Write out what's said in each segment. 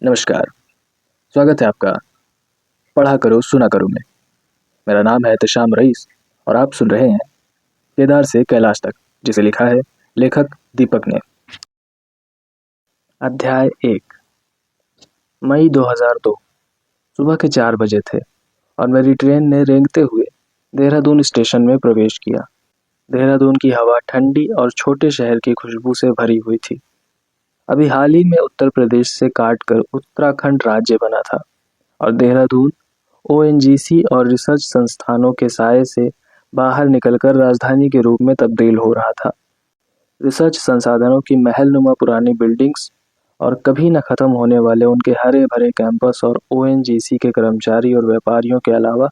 नमस्कार, स्वागत है आपका पढ़ा करो सुना करो में। मेरा नाम है एहतशाम रईस और आप सुन रहे हैं केदार से कैलाश तक, जिसे लिखा है लेखक दीपक ने। अध्याय 1। मई 2002। सुबह के 4 बजे थे और मेरी ट्रेन ने रेंगते हुए देहरादून स्टेशन में प्रवेश किया। देहरादून की हवा ठंडी और छोटे शहर की खुशबू से भरी हुई थी। अभी हाल ही में उत्तर प्रदेश से काटकर उत्तराखंड राज्य बना था और देहरादून ओएनजीसी और रिसर्च संस्थानों के साये से बाहर निकलकर राजधानी के रूप में तब्दील हो रहा था। रिसर्च संसाधनों की महलनुमा पुरानी बिल्डिंग्स और कभी न खत्म होने वाले उनके हरे भरे कैंपस और ओएनजीसी के कर्मचारी और व्यापारियों के अलावा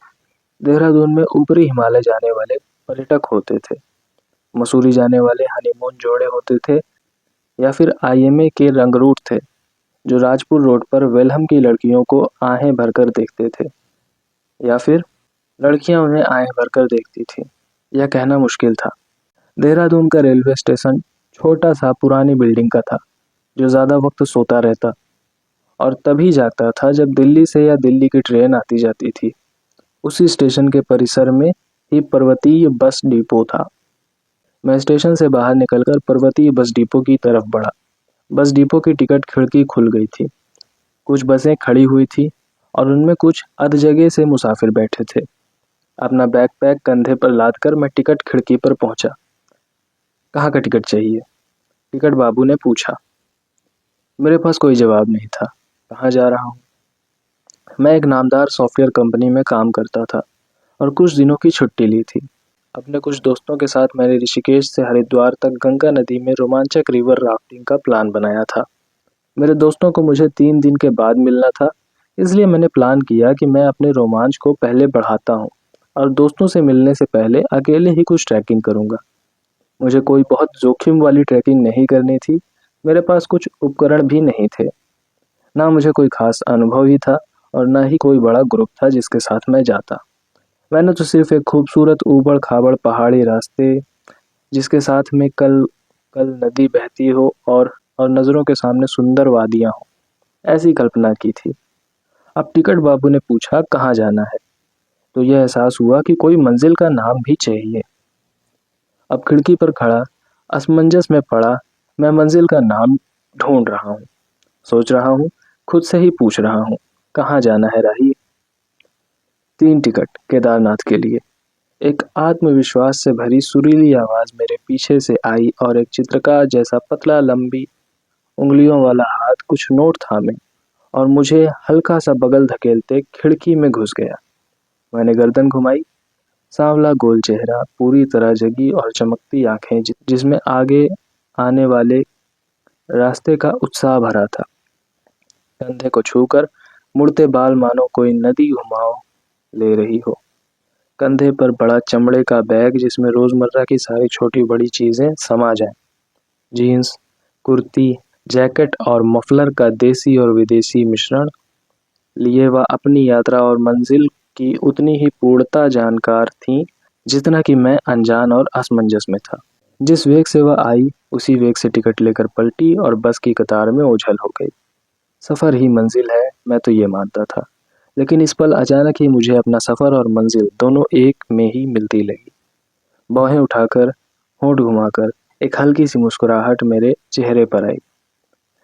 देहरादून में ऊपरी हिमालय जाने वाले पर्यटक होते थे, मसूरी जाने वाले हनीमून जोड़े होते थे, या फिर आईएमए के रंगरूट थे जो राजपुर रोड पर वेलहम की लड़कियों को आहें भरकर देखते थे, या फिर लड़कियां उन्हें आहें भरकर देखती थी। यह कहना मुश्किल था। देहरादून का रेलवे स्टेशन छोटा सा पुरानी बिल्डिंग का था जो ज़्यादा वक्त सोता रहता और तभी जागता था जब दिल्ली से या दिल्ली की ट्रेन आती जाती थी। उसी स्टेशन के परिसर में ही पर्वतीय बस डिपो था। मैं स्टेशन से बाहर निकलकर पर्वतीय बस डिपो की तरफ बढ़ा। बस डिपो की टिकट खिड़की खुल गई थी। कुछ बसें खड़ी हुई थी और उनमें कुछ अध जगह से मुसाफिर बैठे थे। अपना बैकपैक कंधे पर लादकर मैं टिकट खिड़की पर पहुंचा। कहाँ का टिकट चाहिए? टिकट बाबू ने पूछा। मेरे पास कोई जवाब नहीं था। कहाँ जा रहा हूँ? मैं एक नामदार सॉफ्टवेयर कंपनी में काम करता था और कुछ दिनों की छुट्टी ली थी। अपने कुछ दोस्तों के साथ मैंने ऋषिकेश से हरिद्वार तक गंगा नदी में रोमांचक रिवर राफ्टिंग का प्लान बनाया था। मेरे दोस्तों को मुझे 3 दिन के बाद मिलना था, इसलिए मैंने प्लान किया कि मैं अपने रोमांच को पहले बढ़ाता हूँ और दोस्तों से मिलने से पहले अकेले ही कुछ ट्रैकिंग करूँगा। मुझे कोई बहुत जोखिम वाली ट्रैकिंग नहीं करनी थी। मेरे पास कुछ उपकरण भी नहीं थे। ना मुझे कोई खास अनुभव ही था और ना ही कोई बड़ा ग्रुप था जिसके साथ मैं जाता। मैंने तो सिर्फ एक खूबसूरत ऊबड़ खाबड़ पहाड़ी रास्ते जिसके साथ में कल कल नदी बहती हो और नज़रों के सामने सुंदर वादियां हो, ऐसी कल्पना की थी। अब टिकट बाबू ने पूछा कहाँ जाना है, तो यह एहसास हुआ कि कोई मंजिल का नाम भी चाहिए। अब खिड़की पर खड़ा असमंजस में पड़ा मैं मंजिल का नाम ढूंढ रहा हूँ, सोच रहा हूँ, खुद से ही पूछ रहा हूँ, कहाँ जाना है राही? 3 टिकट केदारनाथ के लिए। एक आत्मविश्वास से भरी सुरीली आवाज मेरे पीछे से आई और एक चित्रकार जैसा पतला लंबी उंगलियों वाला हाथ कुछ नोट थामे और मुझे हल्का सा बगल धकेलते खिड़की में घुस गया। मैंने गर्दन घुमाई। सांवला गोल चेहरा, पूरी तरह जगी और चमकती आंखें जिसमें आगे आने वाले रास्ते का उत्साह भरा था। कंधे को छूकर मुड़ते बाल मानो कोई नदी घुमाव ले रही हो। कंधे पर बड़ा चमड़े का बैग जिसमें रोजमर्रा की सारी छोटी बड़ी चीजें समा जाएं। जीन्स, कुर्ती, जैकेट और मफलर का देसी और विदेशी मिश्रण लिए वह अपनी यात्रा और मंजिल की उतनी ही पूर्णता जानकार थी जितना कि मैं अनजान और असमंजस में था। जिस वेग से वह आई उसी वेग से टिकट लेकर पलटी और बस की कतार में ओझल हो गई। सफर ही मंजिल है, मैं तो ये मानता था, लेकिन इस पल अचानक ही मुझे अपना सफर और मंजिल दोनों एक में ही मिलती लगी। बाहें उठाकर, होंठ घुमाकर एक हल्की सी मुस्कुराहट मेरे चेहरे पर आई।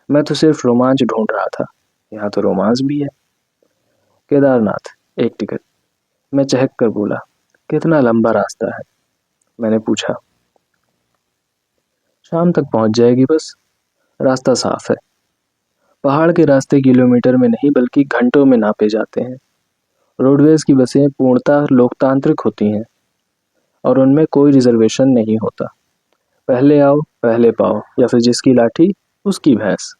मैं तो सिर्फ रोमांच ढूंढ रहा था, यहाँ तो रोमांस भी है। केदारनाथ, 1 टिकट। मैं चहक कर बोला। कितना लंबा रास्ता है? मैंने पूछा। शाम तक पहुंच जाएगी बस। रास्ता साफ है। पहाड़ के रास्ते किलोमीटर में नहीं बल्कि घंटों में नापे जाते हैं। रोडवेज की बसें पूर्णतः लोकतांत्रिक होती हैं और उनमें कोई रिजर्वेशन नहीं होता। पहले आओ पहले पाओ, या फिर जिसकी लाठी उसकी भैंस।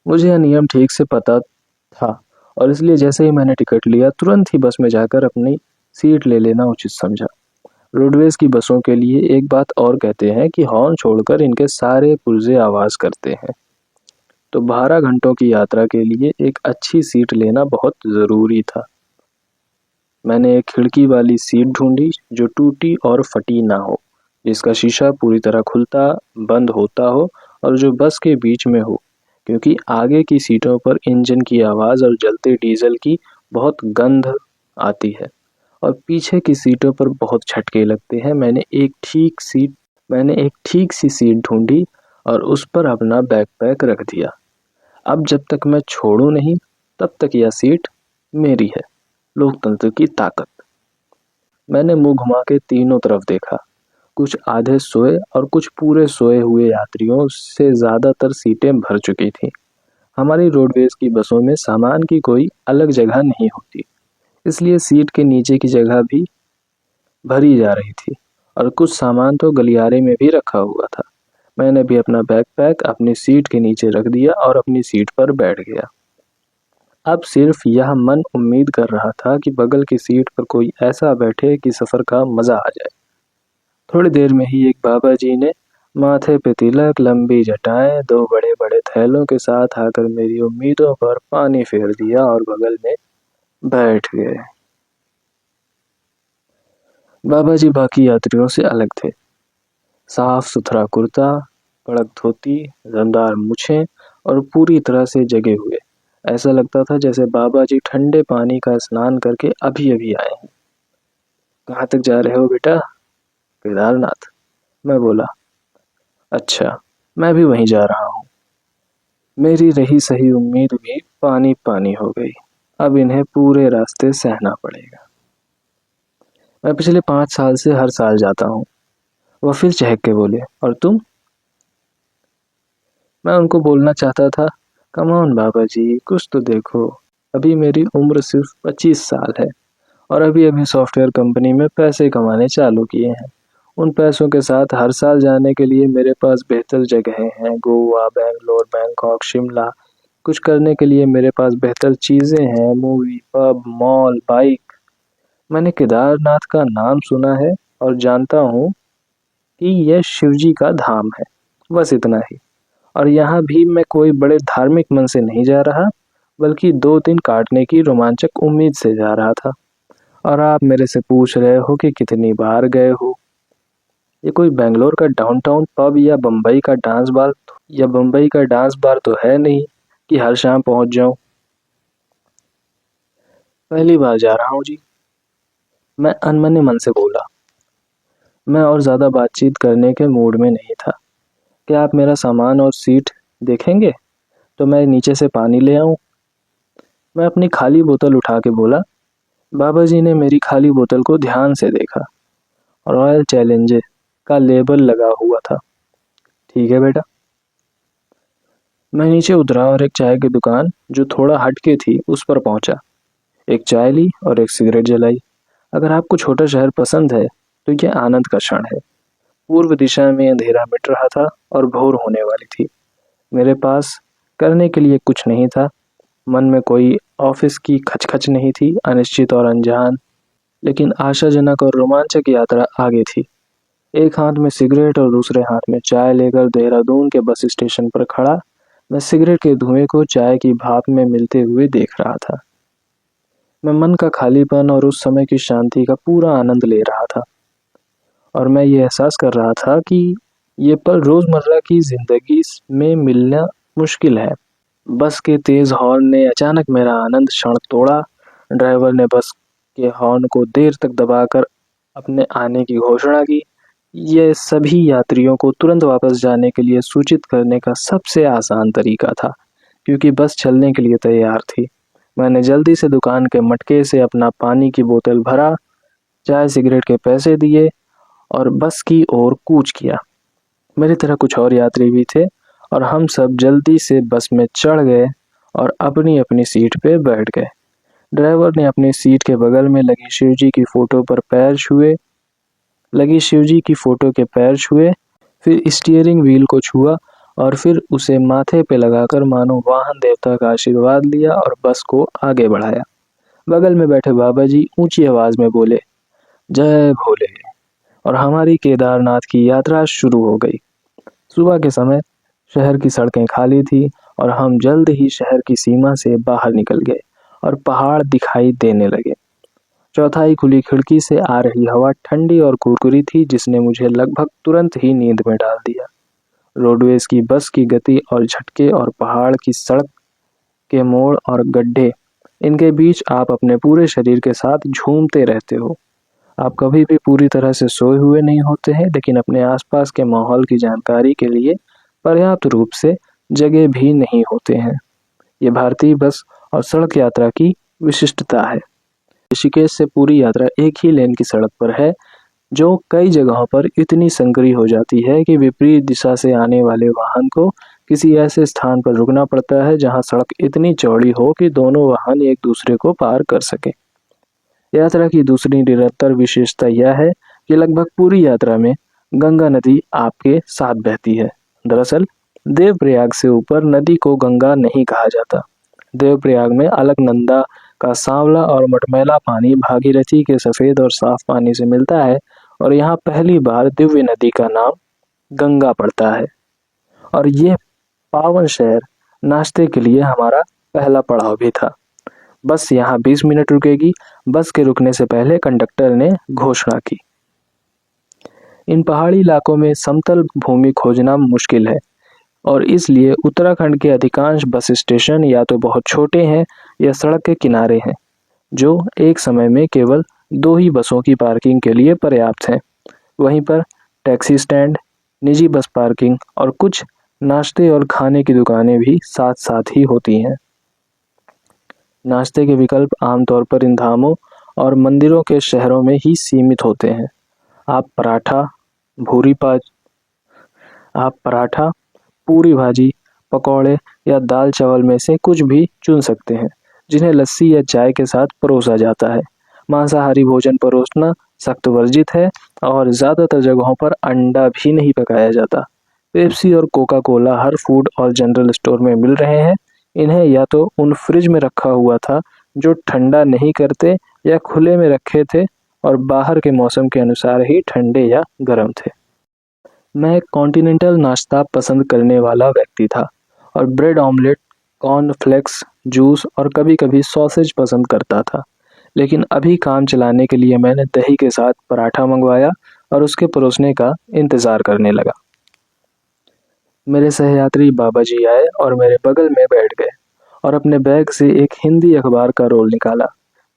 मुझे यह नियम ठीक से पता था और इसलिए जैसे ही मैंने टिकट लिया तुरंत ही बस में जाकर अपनी सीट ले लेना उचित समझा। रोडवेज की बसों के लिए एक बात और कहते हैं कि हॉर्न छोड़कर इनके सारे पुर्जे आवाज करते हैं, तो 12 घंटों की यात्रा के लिए एक अच्छी सीट लेना बहुत ज़रूरी था। मैंने एक खिड़की वाली सीट ढूंढी जो टूटी और फटी ना हो, जिसका शीशा पूरी तरह खुलता बंद होता हो और जो बस के बीच में हो क्योंकि आगे की सीटों पर इंजन की आवाज़ और जलते डीजल की बहुत गंध आती है और पीछे की सीटों पर बहुत झटके लगते हैं। मैंने एक ठीक सी सीट ढूंढी और उस पर अपना बैकपैक रख दिया। अब जब तक मैं छोड़ूं नहीं तब तक यह सीट मेरी है। लोकतंत्र की ताकत। मैंने मुंह घुमा के तीनों तरफ देखा। कुछ आधे सोए और कुछ पूरे सोए हुए यात्रियों से ज्यादातर सीटें भर चुकी थीं। हमारी रोडवेज की बसों में सामान की कोई अलग जगह नहीं होती, इसलिए सीट के नीचे की जगह भी भरी जा रही थी और कुछ सामान तो गलियारे में भी रखा हुआ था। मैंने भी अपना बैकपैक अपनी सीट के नीचे रख दिया और अपनी सीट पर बैठ गया। अब सिर्फ यह मन उम्मीद कर रहा था कि बगल की सीट पर कोई ऐसा बैठे कि सफर का मजा आ जाए। थोड़ी देर में ही एक बाबा जी ने माथे पे तिलक, लंबी जटाएं, दो बड़े बड़े थैलों के साथ आकर मेरी उम्मीदों पर पानी फेर दिया और बगल में बैठ गए। बाबा जी बाकी यात्रियों से अलग थे। साफ सुथरा कुर्ता, कड़क धोती, रंगदार मूछें और पूरी तरह से जगे हुए। ऐसा लगता था जैसे बाबा जी ठंडे पानी का स्नान करके अभी अभी आए हैं। कहाँ तक जा रहे हो बेटा? केदारनाथ, मैं बोला। अच्छा, मैं भी वहीं जा रहा हूँ। मेरी रही सही उम्मीद भी पानी पानी हो गई। अब इन्हें पूरे रास्ते सहना पड़ेगा। मैं पिछले 5 साल से हर साल जाता हूँ। वह फिर चहक के बोले, और तुम? मैं उनको बोलना चाहता था, कम ऑन बाबा जी, कुछ तो देखो। अभी मेरी उम्र सिर्फ 25 साल है और अभी अभी सॉफ्टवेयर कंपनी में पैसे कमाने चालू किए हैं। उन पैसों के साथ हर साल जाने के लिए मेरे पास बेहतर जगहें हैं, गोवा, बेंगलोर, बैंकॉक, शिमला। कुछ करने के लिए मेरे पास बेहतर चीजें हैं, मूवी, पब, मॉल, बाइक। मैंने केदारनाथ का नाम सुना है और जानता हूँ कि यह शिवजी का धाम है, बस इतना ही। और यहाँ भी मैं कोई बड़े धार्मिक मन से नहीं जा रहा, बल्कि 2 दिन काटने की रोमांचक उम्मीद से जा रहा था। और आप मेरे से पूछ रहे हो कि कितनी बार गए हो। ये कोई बेंगलोर का डाउनटाउन पब या बम्बई का डांस बार तो है नहीं कि हर शाम पहुंच जाऊं। पहली बार जा रहा हूं जी, मैं अनमने मन से बोला। मैं और ज्यादा बातचीत करने के मूड में नहीं था। क्या आप मेरा सामान और सीट देखेंगे तो मैं नीचे से पानी ले आऊं? मैं अपनी खाली बोतल उठा के बोला। बाबा जी ने मेरी खाली बोतल को ध्यान से देखा। रॉयल चैलेंजर का लेबल लगा हुआ था। ठीक है बेटा। मैं नीचे उतरा और एक चाय की दुकान जो थोड़ा हटके थी उस पर पहुंचा। एक चाय ली और एक सिगरेट जलाई। अगर आपको छोटा शहर पसंद है तो यह आनंद का क्षण है। पूर्व दिशा में अंधेरा मिट रहा था और भोर होने वाली थी। मेरे पास करने के लिए कुछ नहीं था। मन में कोई ऑफिस की खचखच नहीं थी, अनिश्चित और अनजान, लेकिन आशाजनक और रोमांचक यात्रा आगे थी। एक हाथ में सिगरेट और दूसरे हाथ में चाय लेकर देहरादून के बस स्टेशन पर खड़ा मैं सिगरेट के धुएं को चाय की भाप में मिलते हुए देख रहा था। मैं मन का खालीपन और उस समय की शांति का पूरा आनंद ले रहा था और मैं ये एहसास कर रहा था कि ये पल रोजमर्रा की जिंदगी में मिलना मुश्किल है। बस के तेज हॉर्न ने अचानक मेरा आनंद क्षण तोड़ा। ड्राइवर ने बस के हॉर्न को देर तक दबाकर अपने आने की घोषणा की। यह सभी यात्रियों को तुरंत वापस जाने के लिए सूचित करने का सबसे आसान तरीका था, क्योंकि बस चलने के लिए तैयार थी। मैंने जल्दी से दुकान के मटके से अपना पानी की बोतल भरा, चाय सिगरेट के पैसे दिए और बस की ओर कूच किया। मेरी तरह कुछ और यात्री भी थे और हम सब जल्दी से बस में चढ़ गए और अपनी अपनी सीट पे बैठ गए। ड्राइवर ने अपनी सीट के बगल में लगी शिवजी की फोटो के पैर छुए, फिर स्टीयरिंग व्हील को छुआ और फिर उसे माथे पे लगाकर मानो वाहन देवता का आशीर्वाद लिया और बस को आगे बढ़ाया। बगल में बैठे बाबा जी ऊंची आवाज में बोले, जय भोले, और हमारी केदारनाथ की यात्रा शुरू हो गई। सुबह के समय शहर की सड़कें खाली थी और हम जल्द ही शहर की सीमा से बाहर निकल गए और पहाड़ दिखाई देने लगे। चौथाई खुली खिड़की से आ रही हवा ठंडी और कुरकुरी थी, जिसने मुझे लगभग तुरंत ही नींद में डाल दिया। रोडवेज की बस की गति और झटके और पहाड़ की सड़क के मोड़ और गड्ढे, इनके बीच आप अपने पूरे शरीर के साथ झूमते रहते हो। आप कभी भी पूरी तरह से सोए हुए नहीं होते हैं, लेकिन अपने आसपास के माहौल की जानकारी के लिए पर्याप्त रूप से जगह भी नहीं होते हैं। ये भारतीय बस और सड़क यात्रा की विशिष्टता है। ऋषिकेश से पूरी यात्रा एक ही लेन की सड़क पर है, जो कई जगहों पर इतनी संकरी हो जाती है कि विपरीत दिशा से आने वाले वाहन को किसी ऐसे स्थान पर रुकना पड़ता है जहां सड़क इतनी चौड़ी हो कि दोनों वाहन एक दूसरे को पार कर सके। यात्रा की दूसरी निरंतर विशेषता यह है कि लगभग पूरी यात्रा में गंगा नदी आपके साथ बहती है। दरअसल देवप्रयाग से ऊपर नदी को गंगा नहीं कहा जाता। देवप्रयाग में अलकनंदा का सांवला और मटमैला पानी भागीरथी के सफेद और साफ पानी से मिलता है और यहाँ पहली बार दिव्य नदी का नाम गंगा पड़ता है। और यह पावन शहर नाश्ते के लिए हमारा पहला पड़ाव भी था। बस यहाँ 20 मिनट रुकेगी। बस के रुकने से पहले कंडक्टर ने घोषणा की। इन पहाड़ी इलाकों में समतल भूमि खोजना मुश्किल है और इसलिए उत्तराखंड के अधिकांश बस स्टेशन या तो बहुत छोटे हैं या सड़क के किनारे हैं, जो एक समय में केवल 2 ही बसों की पार्किंग के लिए पर्याप्त हैं। वहीं पर टैक्सी स्टैंड, निजी बस पार्किंग और कुछ नाश्ते और खाने की दुकानें भी साथ साथ ही होती हैं। नाश्ते के विकल्प आमतौर पर इन धामों और मंदिरों के शहरों में ही सीमित होते हैं। आप पराठा, पूरी भाजी, पकौड़े या दाल चावल में से कुछ भी चुन सकते हैं, जिन्हें लस्सी या चाय के साथ परोसा जाता है। मांसाहारी भोजन परोसना सख्त वर्जित है और ज़्यादातर जगहों पर अंडा भी नहीं पकाया जाता। पेप्सी और कोका कोला हर फूड और जनरल स्टोर में मिल रहे हैं। इन्हें या तो उन फ्रिज में रखा हुआ था जो ठंडा नहीं करते, या खुले में रखे थे और बाहर के मौसम के अनुसार ही ठंडे या गर्म थे। मैं एक कॉन्टिनेंटल नाश्ता पसंद करने वाला व्यक्ति था और ब्रेड ऑमलेट, कॉर्नफ्लेक्स, जूस और कभी-कभी सॉसेज पसंद करता था। लेकिन अभी काम चलाने के लिए मैंने दही के साथ पराठा मंगवाया और उसके परोसने का इंतज़ार करने लगा। मेरे सहयात्री बाबा जी आए और मेरे बगल में बैठ गए और अपने बैग से एक हिंदी अखबार का रोल निकाला,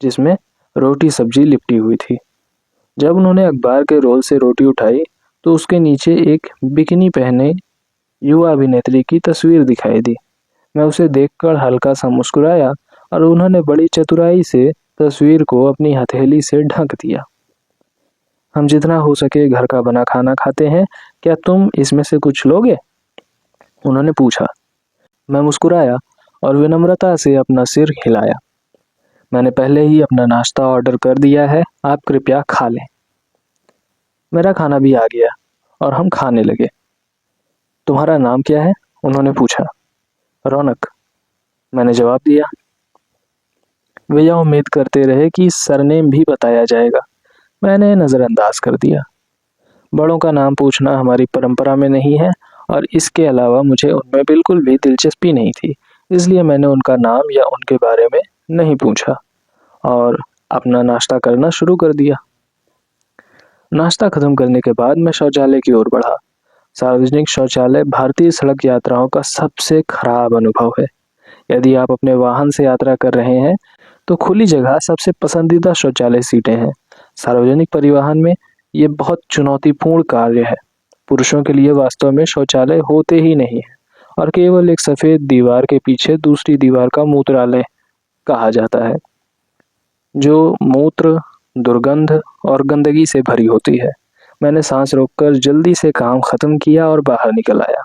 जिसमें रोटी सब्जी लिपटी हुई थी। जब उन्होंने अखबार के रोल से रोटी उठाई तो उसके नीचे एक बिकिनी पहने युवा अभिनेत्री की तस्वीर दिखाई दी। मैं उसे देखकर हल्का सा मुस्कुराया और उन्होंने बड़ी चतुराई से तस्वीर को अपनी हथेली से ढक दिया। हम जितना हो सके घर का बना खाना खाते हैं, क्या तुम इसमें से कुछ लोगे? उन्होंने पूछा। मैं मुस्कुराया और विनम्रता से अपना सिर हिलाया। मैंने पहले ही अपना नाश्ता ऑर्डर कर दिया है, आप कृपया खा लें। मेरा खाना भी आ गया और हम खाने लगे। तुम्हारा नाम क्या है? उन्होंने पूछा। रौनक, मैंने जवाब दिया। वे यह उम्मीद करते रहे कि सरनेम भी बताया जाएगा। मैंने नज़रअंदाज कर दिया। बड़ों का नाम पूछना हमारी परंपरा में नहीं है और इसके अलावा मुझे उनमें बिल्कुल भी दिलचस्पी नहीं थी, इसलिए मैंने उनका नाम या उनके बारे में नहीं पूछा और अपना नाश्ता करना शुरू कर दिया। नाश्ता खत्म करने के बाद मैं शौचालय की ओर बढ़ा। सार्वजनिक शौचालय भारतीय सड़क यात्राओं का सबसे खराब अनुभव है। यदि आप अपने वाहन से यात्रा कर रहे हैं तो खुली जगह सबसे पसंदीदा शौचालय सीटें हैं। सार्वजनिक परिवहन में ये बहुत चुनौतीपूर्ण कार्य है। पुरुषों के लिए वास्तव में शौचालय होते ही नहीं है और केवल एक सफ़ेद दीवार के पीछे दूसरी दीवार का मूत्रालय कहा जाता है, जो मूत्र, दुर्गंध और गंदगी से भरी होती है। मैंने सांस रोककर जल्दी से काम खत्म किया और बाहर निकल आया।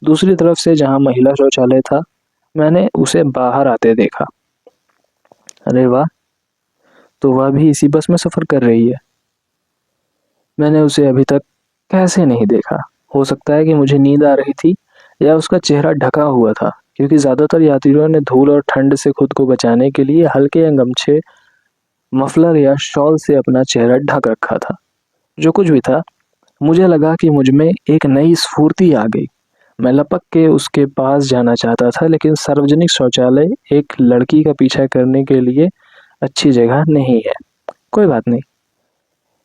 दूसरी तरफ से जहां महिला शौचालय था, मैंने उसे बाहर आते देखा। अरे वाह, तो वह भी इसी बस में सफ़र कर रही है। मैंने उसे अभी तक कैसे नहीं देखा? हो सकता है कि मुझे नींद आ रही थी या उसका चेहरा ढका हुआ था, क्योंकि ज़्यादातर यात्रियों ने धूल और ठंड से खुद को बचाने के लिए हल्के गमछे, मफलर या शॉल से अपना चेहरा ढक रखा था। जो कुछ भी था, मुझे लगा कि मुझ में एक नई स्फूर्ति आ गई। मैं लपक के उसके पास जाना चाहता था, लेकिन सार्वजनिक शौचालय एक लड़की का पीछा करने के लिए अच्छी जगह नहीं है। कोई बात नहीं।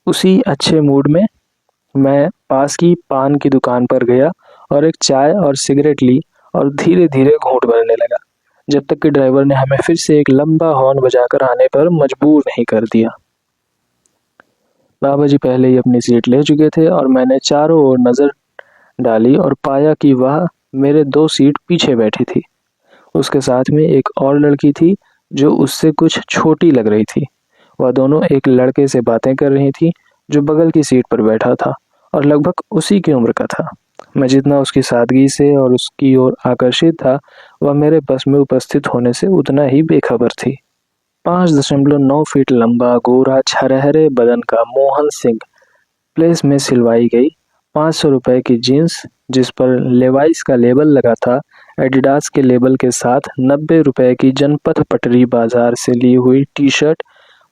उसी अच्छे मूड में मैं पास की पान की दुकान पर गया और एक चाय और सिगरेट ली और धीरे धीरे घूंट भरने लगा, जब तक कि ड्राइवर ने हमें फिर से एक लंबा हॉर्न बजाकर आने पर मजबूर नहीं कर दिया। बाबा जी पहले ही अपनी सीट ले चुके थे और मैंने चारों ओर नजर डाली और पाया कि वह मेरे 2 सीट पीछे बैठी थी। उसके साथ में एक और लड़की थी जो उससे कुछ छोटी लग रही थी। वह दोनों एक लड़के से बातें कर रही थी जो बगल की सीट पर बैठा था और लगभग उसी की उम्र का था। मैं जितना उसकी सादगी से और उसकी ओर आकर्षित था, वह मेरे बस में उपस्थित होने से उतना ही बेखबर थी। 5.9 फीट लंबा, गोरा, छरहरे बदन का मोहन सिंह प्लेस में सिलवाई गई 500 रुपए की जीन्स, जिस पर लेवाइस का लेबल लगा था, एडिडास के लेबल के साथ 90 रुपए की जनपथ पटरी बाजार से ली हुई टी शर्ट,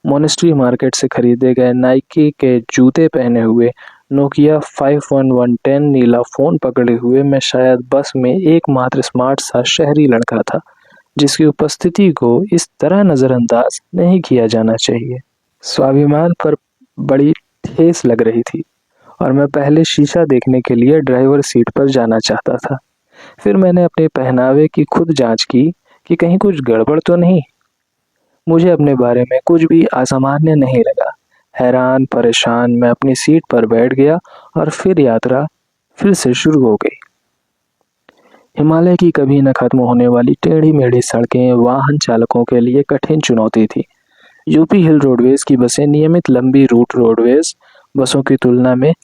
मोनेस्ट्री मार्केट से खरीदे गए नाइकी के जूते पहने हुए, नोकिया 5110 नीला फोन पकड़े हुए मैं शायद बस में एकमात्र स्मार्ट सा शहरी लड़का था जिसकी उपस्थिति को इस तरह नजरअंदाज नहीं किया जाना चाहिए। स्वाभिमान पर बड़ी ठेस लग रही थी और मैं पहले शीशा देखने के लिए ड्राइवर सीट पर जाना चाहता था। फिर मैंने अपने पहनावे की खुद जांच की कि कहीं कुछ गड़बड़ तो नहीं। मुझे अपने बारे में कुछ भी असामान्य नहीं लगा। हैरान परेशान मैं अपनी सीट पर बैठ गया और फिर यात्रा फिर से शुरू हो गई। हिमालय की कभी न खत्म होने वाली टेढ़ी मेढ़ी सड़कें वाहन चालकों के लिए कठिन चुनौती थी। यूपी हिल रोडवेज की बसें नियमित लंबी रूट रोडवेज बसों की तुलना में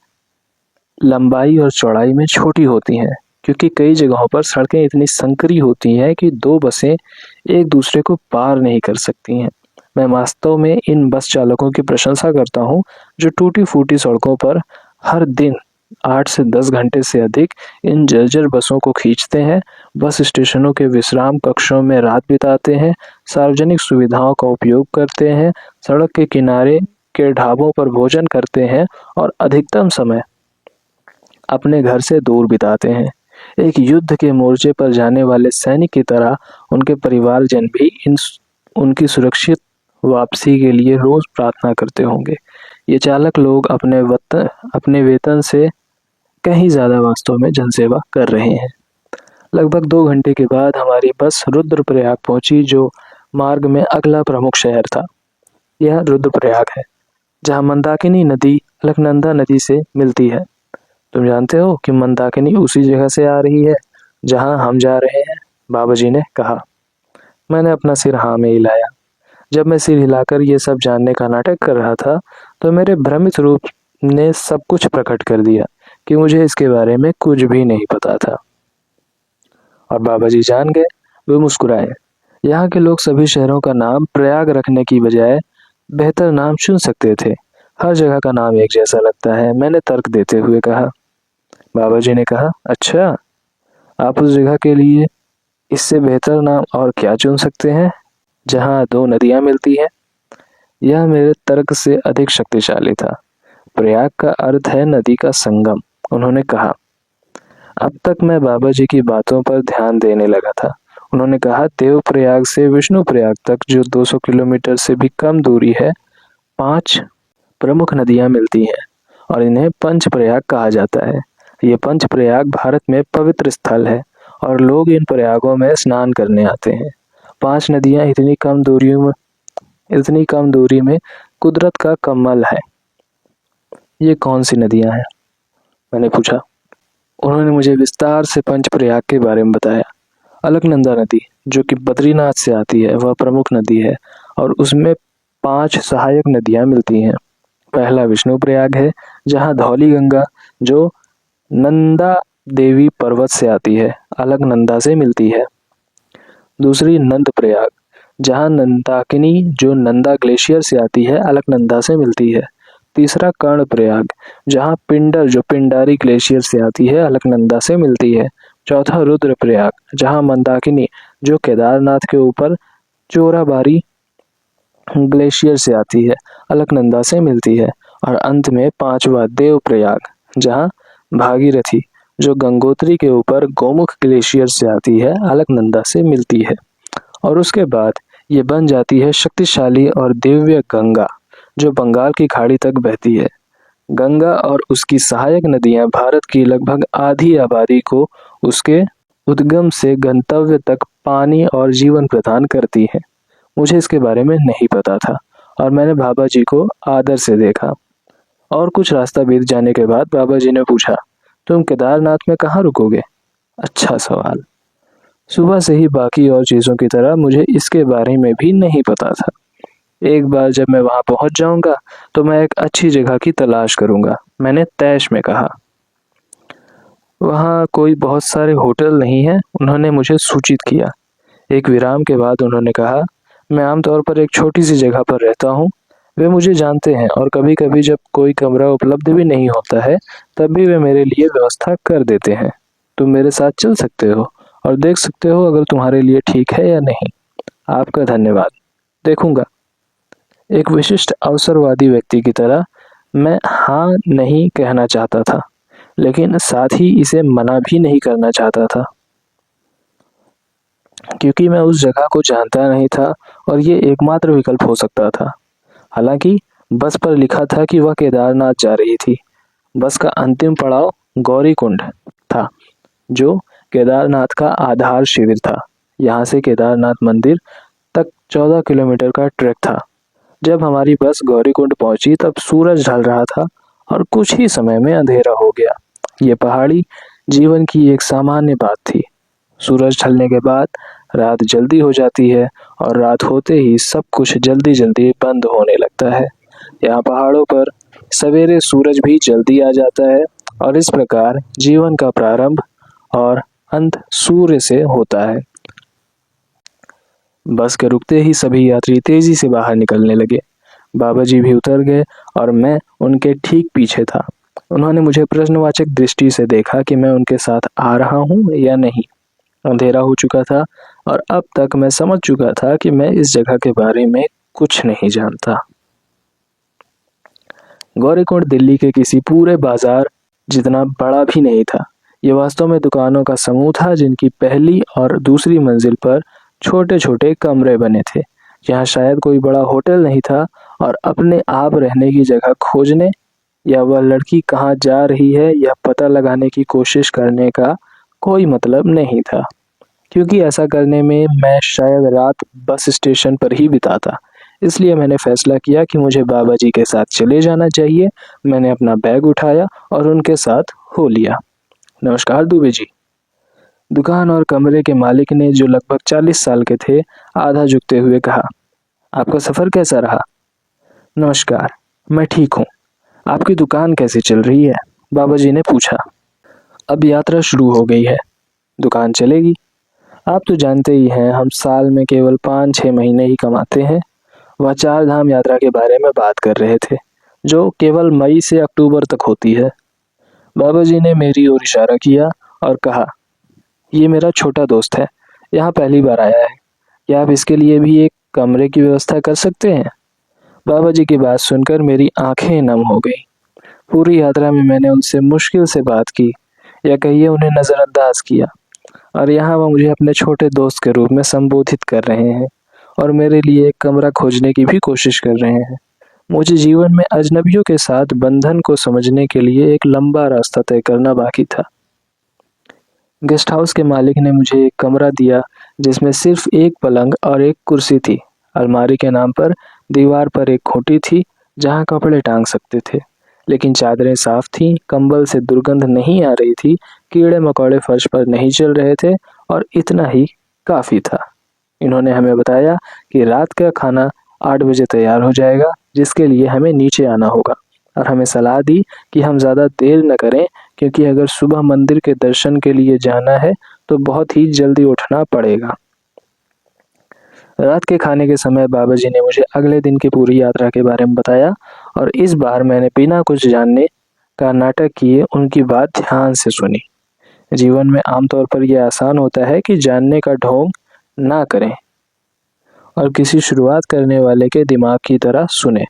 लंबाई और चौड़ाई में छोटी होती हैं, क्योंकि कई जगहों पर सड़कें इतनी संकरी होती हैं कि 2 बसें एक दूसरे को पार नहीं कर सकती हैं। मैं वास्तव में इन बस चालकों की प्रशंसा करता हूं जो टूटी फूटी सड़कों पर हर दिन 8 से 10 घंटे से अधिक इन जर्जर बसों को खींचते हैं, बस स्टेशनों के विश्राम कक्षों में रात बिताते हैं, सार्वजनिक सुविधाओं का उपयोग करते हैं, सड़क के किनारे के ढाबों पर भोजन करते हैं और अधिकतम समय अपने घर से दूर बिताते हैं। एक युद्ध के मोर्चे पर जाने वाले सैनिक की तरह उनके परिवारजन भी उनकी सुरक्षित वापसी के लिए रोज प्रार्थना करते होंगे। ये चालक लोग अपने वेतन से कहीं ज्यादा वास्तव में जनसेवा कर रहे हैं। लगभग 2 घंटे के बाद हमारी बस रुद्रप्रयाग पहुंची, जो मार्ग में अगला प्रमुख शहर था। यह रुद्रप्रयाग है, जहाँ मंदाकिनी नदी अलकनंदा नदी से मिलती है। तुम जानते हो कि मंदाकिनी उसी जगह से आ रही है जहां हम जा रहे हैं, बाबा जी ने कहा। मैंने अपना सिर हाँ में हिलाया। जब मैं सिर हिलाकर ये सब जानने का नाटक कर रहा था, तो मेरे भ्रमित रूप ने सब कुछ प्रकट कर दिया कि मुझे इसके बारे में कुछ भी नहीं पता था। और बाबा जी जान गए। वे मुस्कुराए। यहाँ के लोग सभी शहरों का नाम प्रयाग रखने की बजाय बेहतर नाम चुन सकते थे। हर जगह का नाम एक जैसा लगता है, मैंने तर्क देते हुए कहा। बाबा जी ने कहा, अच्छा, आप उस जगह के लिए इससे बेहतर नाम और क्या चुन सकते हैं जहाँ 2 नदियां मिलती हैं? यह मेरे तर्क से अधिक शक्तिशाली था। प्रयाग का अर्थ है नदी का संगम, उन्होंने कहा। अब तक मैं बाबा जी की बातों पर ध्यान देने लगा था। उन्होंने कहा, देवप्रयाग से विष्णुप्रयाग तक जो 200 किलोमीटर से भी कम दूरी है, 5 प्रमुख नदियां मिलती हैं और इन्हें पंचप्रयाग कहा जाता है। ये पंचप्रयाग भारत में पवित्र स्थल है और लोग इन प्रयागों में स्नान करने आते हैं। 5 नदियां इतनी कम दूरी में कुदरत का कमाल है। ये कौन सी नदियां हैं? मैंने पूछा। उन्होंने मुझे विस्तार से पंचप्रयाग के बारे में बताया। अलकनंदा नदी, जो कि बद्रीनाथ से आती है, वह प्रमुख नदी है और उसमें 5 सहायक नदियां मिलती हैं। पहला विष्णु प्रयाग है, जहाँ धौली गंगा, जो नंदा देवी पर्वत से आती है, अलकनंदा से मिलती है। दूसरी नंद प्रयाग, जहाँ नंदाकिनी, जो नंदा ग्लेशियर से आती है, अलकनंदा से मिलती है। तीसरा कर्ण प्रयाग, जहाँ पिंडर, जो पिंडारी ग्लेशियर से आती है, अलकनंदा से मिलती है। चौथा रुद्र प्रयाग, जहाँ मंदाकिनी, जो केदारनाथ के ऊपर चोराबारी ग्लेशियर से आती है, अलकनंदा से मिलती है। और अंत में 5वां देव प्रयाग, जहाँ भागीरथी, जो गंगोत्री के ऊपर गोमुख ग्लेशियर से आती है, अलकनंदा से मिलती है। और उसके बाद ये बन जाती है शक्तिशाली और दिव्य गंगा, जो बंगाल की खाड़ी तक बहती है। गंगा और उसकी सहायक नदियां भारत की लगभग आधी आबादी को उसके उद्गम से गंतव्य तक पानी और जीवन प्रदान करती हैं। मुझे इसके बारे में नहीं पता था और मैंने बाबा जी को आदर से देखा। और कुछ रास्ता बीत जाने के बाद बाबा जी ने पूछा, तुम केदारनाथ में कहाँ रुकोगे? अच्छा सवाल। सुबह से ही बाकी और चीजों की तरह मुझे इसके बारे में भी नहीं पता था। एक बार जब मैं वहां पहुंच जाऊंगा तो मैं एक अच्छी जगह की तलाश करूंगा, मैंने तैश में कहा। वहाँ कोई बहुत सारे होटल नहीं हैं, उन्होंने मुझे सूचित किया। एक विराम के बाद उन्होंने कहा, मैं आमतौर पर एक छोटी सी जगह पर रहता हूँ। वे मुझे जानते हैं और कभी कभी जब कोई कमरा उपलब्ध भी नहीं होता है तब भी वे मेरे लिए व्यवस्था कर देते हैं। तुम मेरे साथ चल सकते हो और देख सकते हो अगर तुम्हारे लिए ठीक है या नहीं। आपका धन्यवाद, देखूंगा। एक विशिष्ट अवसरवादी व्यक्ति की तरह मैं हाँ नहीं कहना चाहता था, लेकिन साथ ही इसे मना भी नहीं करना चाहता था, क्योंकि मैं उस जगह को जानता नहीं था और ये एकमात्र विकल्प हो सकता था। हालांकि बस पर लिखा था कि वह केदारनाथ जा रही थी। बस का अंतिम पड़ाव गौरीकुंड था, जो केदारनाथ का आधार शिविर था। यहाँ से केदारनाथ मंदिर तक 14 किलोमीटर का ट्रैक था। जब हमारी बस गौरीकुंड पहुंची तब सूरज ढल रहा था और कुछ ही समय में अंधेरा हो गया। ये पहाड़ी जीवन की एक सामान्य बात थी। सूरज ढलने के बाद रात जल्दी हो जाती है और रात होते ही सब कुछ जल्दी जल्दी बंद होने लगता है। यहाँ पहाड़ों पर सवेरे सूरज भी जल्दी आ जाता है और इस प्रकार जीवन का प्रारंभ और अंत सूर्य से होता है। बस के रुकते ही सभी यात्री तेजी से बाहर निकलने लगे। बाबा जी भी उतर गए और मैं उनके ठीक पीछे था। उन्होंने मुझे प्रश्नवाचक दृष्टि से देखा कि मैं उनके साथ आ रहा हूँ या नहीं। अंधेरा हो चुका था और अब तक मैं समझ चुका था कि मैं इस जगह के बारे में कुछ नहीं जानता। गौरीकुंड दिल्ली के किसी पूरे बाजार जितना बड़ा भी नहीं था। ये वास्तव में दुकानों का समूह था जिनकी पहली और दूसरी मंजिल पर छोटे छोटे कमरे बने थे। यहाँ शायद कोई बड़ा होटल नहीं था और अपने आप रहने की जगह खोजने या वह लड़की कहाँ जा रही है यह पता लगाने की कोशिश करने का कोई मतलब नहीं था, क्योंकि ऐसा करने में मैं शायद रात बस स्टेशन पर ही बिताता। इसलिए मैंने फैसला किया कि मुझे बाबा जी के साथ चले जाना चाहिए। मैंने अपना बैग उठाया और उनके साथ हो लिया। नमस्कार दुबे जी, दुकान और कमरे के मालिक ने, जो लगभग 40 साल के थे, आधा झुकते हुए कहा, आपका सफर कैसा रहा? नमस्कार, मैं ठीक हूँ। आपकी दुकान कैसी चल रही है? बाबा जी ने पूछा। अब यात्रा शुरू हो गई है, दुकान चलेगी। आप तो जानते ही हैं हम साल में केवल 5-6 महीने ही कमाते हैं। वह 4 धाम यात्रा के बारे में बात कर रहे थे, जो केवल मई से अक्टूबर तक होती है। बाबा जी ने मेरी ओर इशारा किया और कहा, ये मेरा छोटा दोस्त है, यहाँ पहली बार आया है। क्या आप इसके लिए भी एक कमरे की व्यवस्था कर सकते हैं? बाबा जी की बात सुनकर मेरी आंखें नम हो गई। पूरी यात्रा में मैंने उनसे मुश्किल से बात की, या कहिए उन्हें नज़रअंदाज किया, और यहाँ वह मुझे अपने छोटे दोस्त के रूप में संबोधित कर रहे हैं और मेरे लिए एक कमरा खोजने की भी कोशिश कर रहे हैं। मुझे जीवन में अजनबियों के साथ बंधन को समझने के लिए एक लंबा रास्ता तय करना बाकी था। गेस्ट हाउस के मालिक ने मुझे एक कमरा दिया जिसमें सिर्फ एक पलंग और एक कुर्सी थी। अलमारी के नाम पर दीवार पर एक खूंटी थी जहां कपड़े टांग सकते थे, लेकिन चादरें साफ थीं, कंबल से दुर्गंध नहीं आ रही थी, कीड़े मकोड़े फर्श पर नहीं चल रहे थे और इतना ही काफी था। इन्होंने हमें बताया कि रात का खाना 8 बजे तैयार हो जाएगा, जिसके लिए हमें नीचे आना होगा, और हमें सलाह दी कि हम ज़्यादा देर न करें, क्योंकि अगर सुबह मंदिर के दर्शन के लिए जाना है तो बहुत ही जल्दी उठना पड़ेगा। रात के खाने के समय बाबा जी ने मुझे अगले दिन की पूरी यात्रा के बारे में बताया और इस बार मैंने बिना कुछ जानने का नाटक किए उनकी बात ध्यान से सुनी। जीवन में आमतौर पर यह आसान होता है कि जानने का ढोंग ना करें और किसी शुरुआत करने वाले के दिमाग की तरह सुने।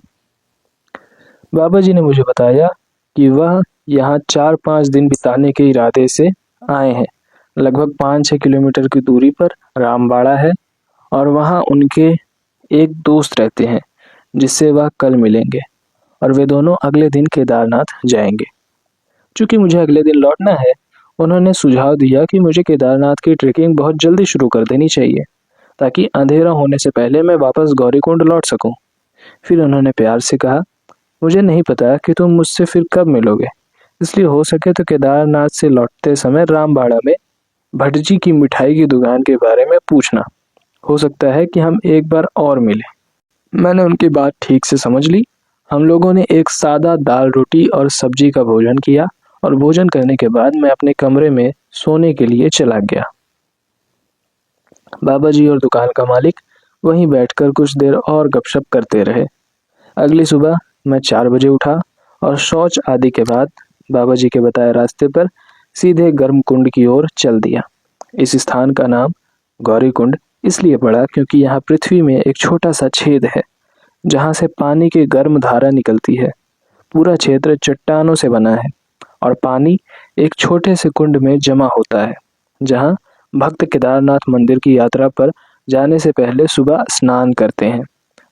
बाबा जी ने मुझे बताया कि वह यहाँ 4-5 दिन बिताने के इरादे से आए हैं। लगभग 5-6 किलोमीटर की दूरी पर रामबाड़ा है और वहाँ उनके एक दोस्त रहते हैं जिससे वह कल मिलेंगे, और वे दोनों अगले दिन केदारनाथ जाएंगे। चूंकि मुझे अगले दिन लौटना है, उन्होंने सुझाव दिया कि मुझे केदारनाथ की ट्रेकिंग बहुत जल्दी शुरू कर देनी चाहिए ताकि अंधेरा होने से पहले मैं वापस गौरीकुंड लौट सकूं। फिर उन्होंने प्यार से कहा, मुझे नहीं पता कि तुम मुझसे फिर कब मिलोगे, इसलिए हो सके तो केदारनाथ से लौटते समय रामबाड़ा में भटजी की मिठाई की दुकान के बारे में पूछना। हो सकता है कि हम एक बार और मिलें। मैंने उनकी बात ठीक से समझ ली। हम लोगों ने एक सादा दाल रोटी और सब्जी का भोजन किया और भोजन करने के बाद मैं अपने कमरे में सोने के लिए चला गया। बाबा जी और दुकान का मालिक वहीं बैठकर कुछ देर और गपशप करते रहे। अगली सुबह मैं 4 बजे उठा और शौच आदि के बाद बाबा जी के बताए रास्ते पर सीधे गर्म कुंड की ओर चल दिया। इस स्थान का नाम गौरी कुंड इसलिए पड़ा क्योंकि यहाँ पृथ्वी में एक छोटा सा छेद है जहाँ से पानी की गर्म धारा निकलती है। पूरा क्षेत्र चट्टानों से बना है और पानी एक छोटे से कुंड में जमा होता है जहाँ भक्त केदारनाथ मंदिर की यात्रा पर जाने से पहले सुबह स्नान करते हैं।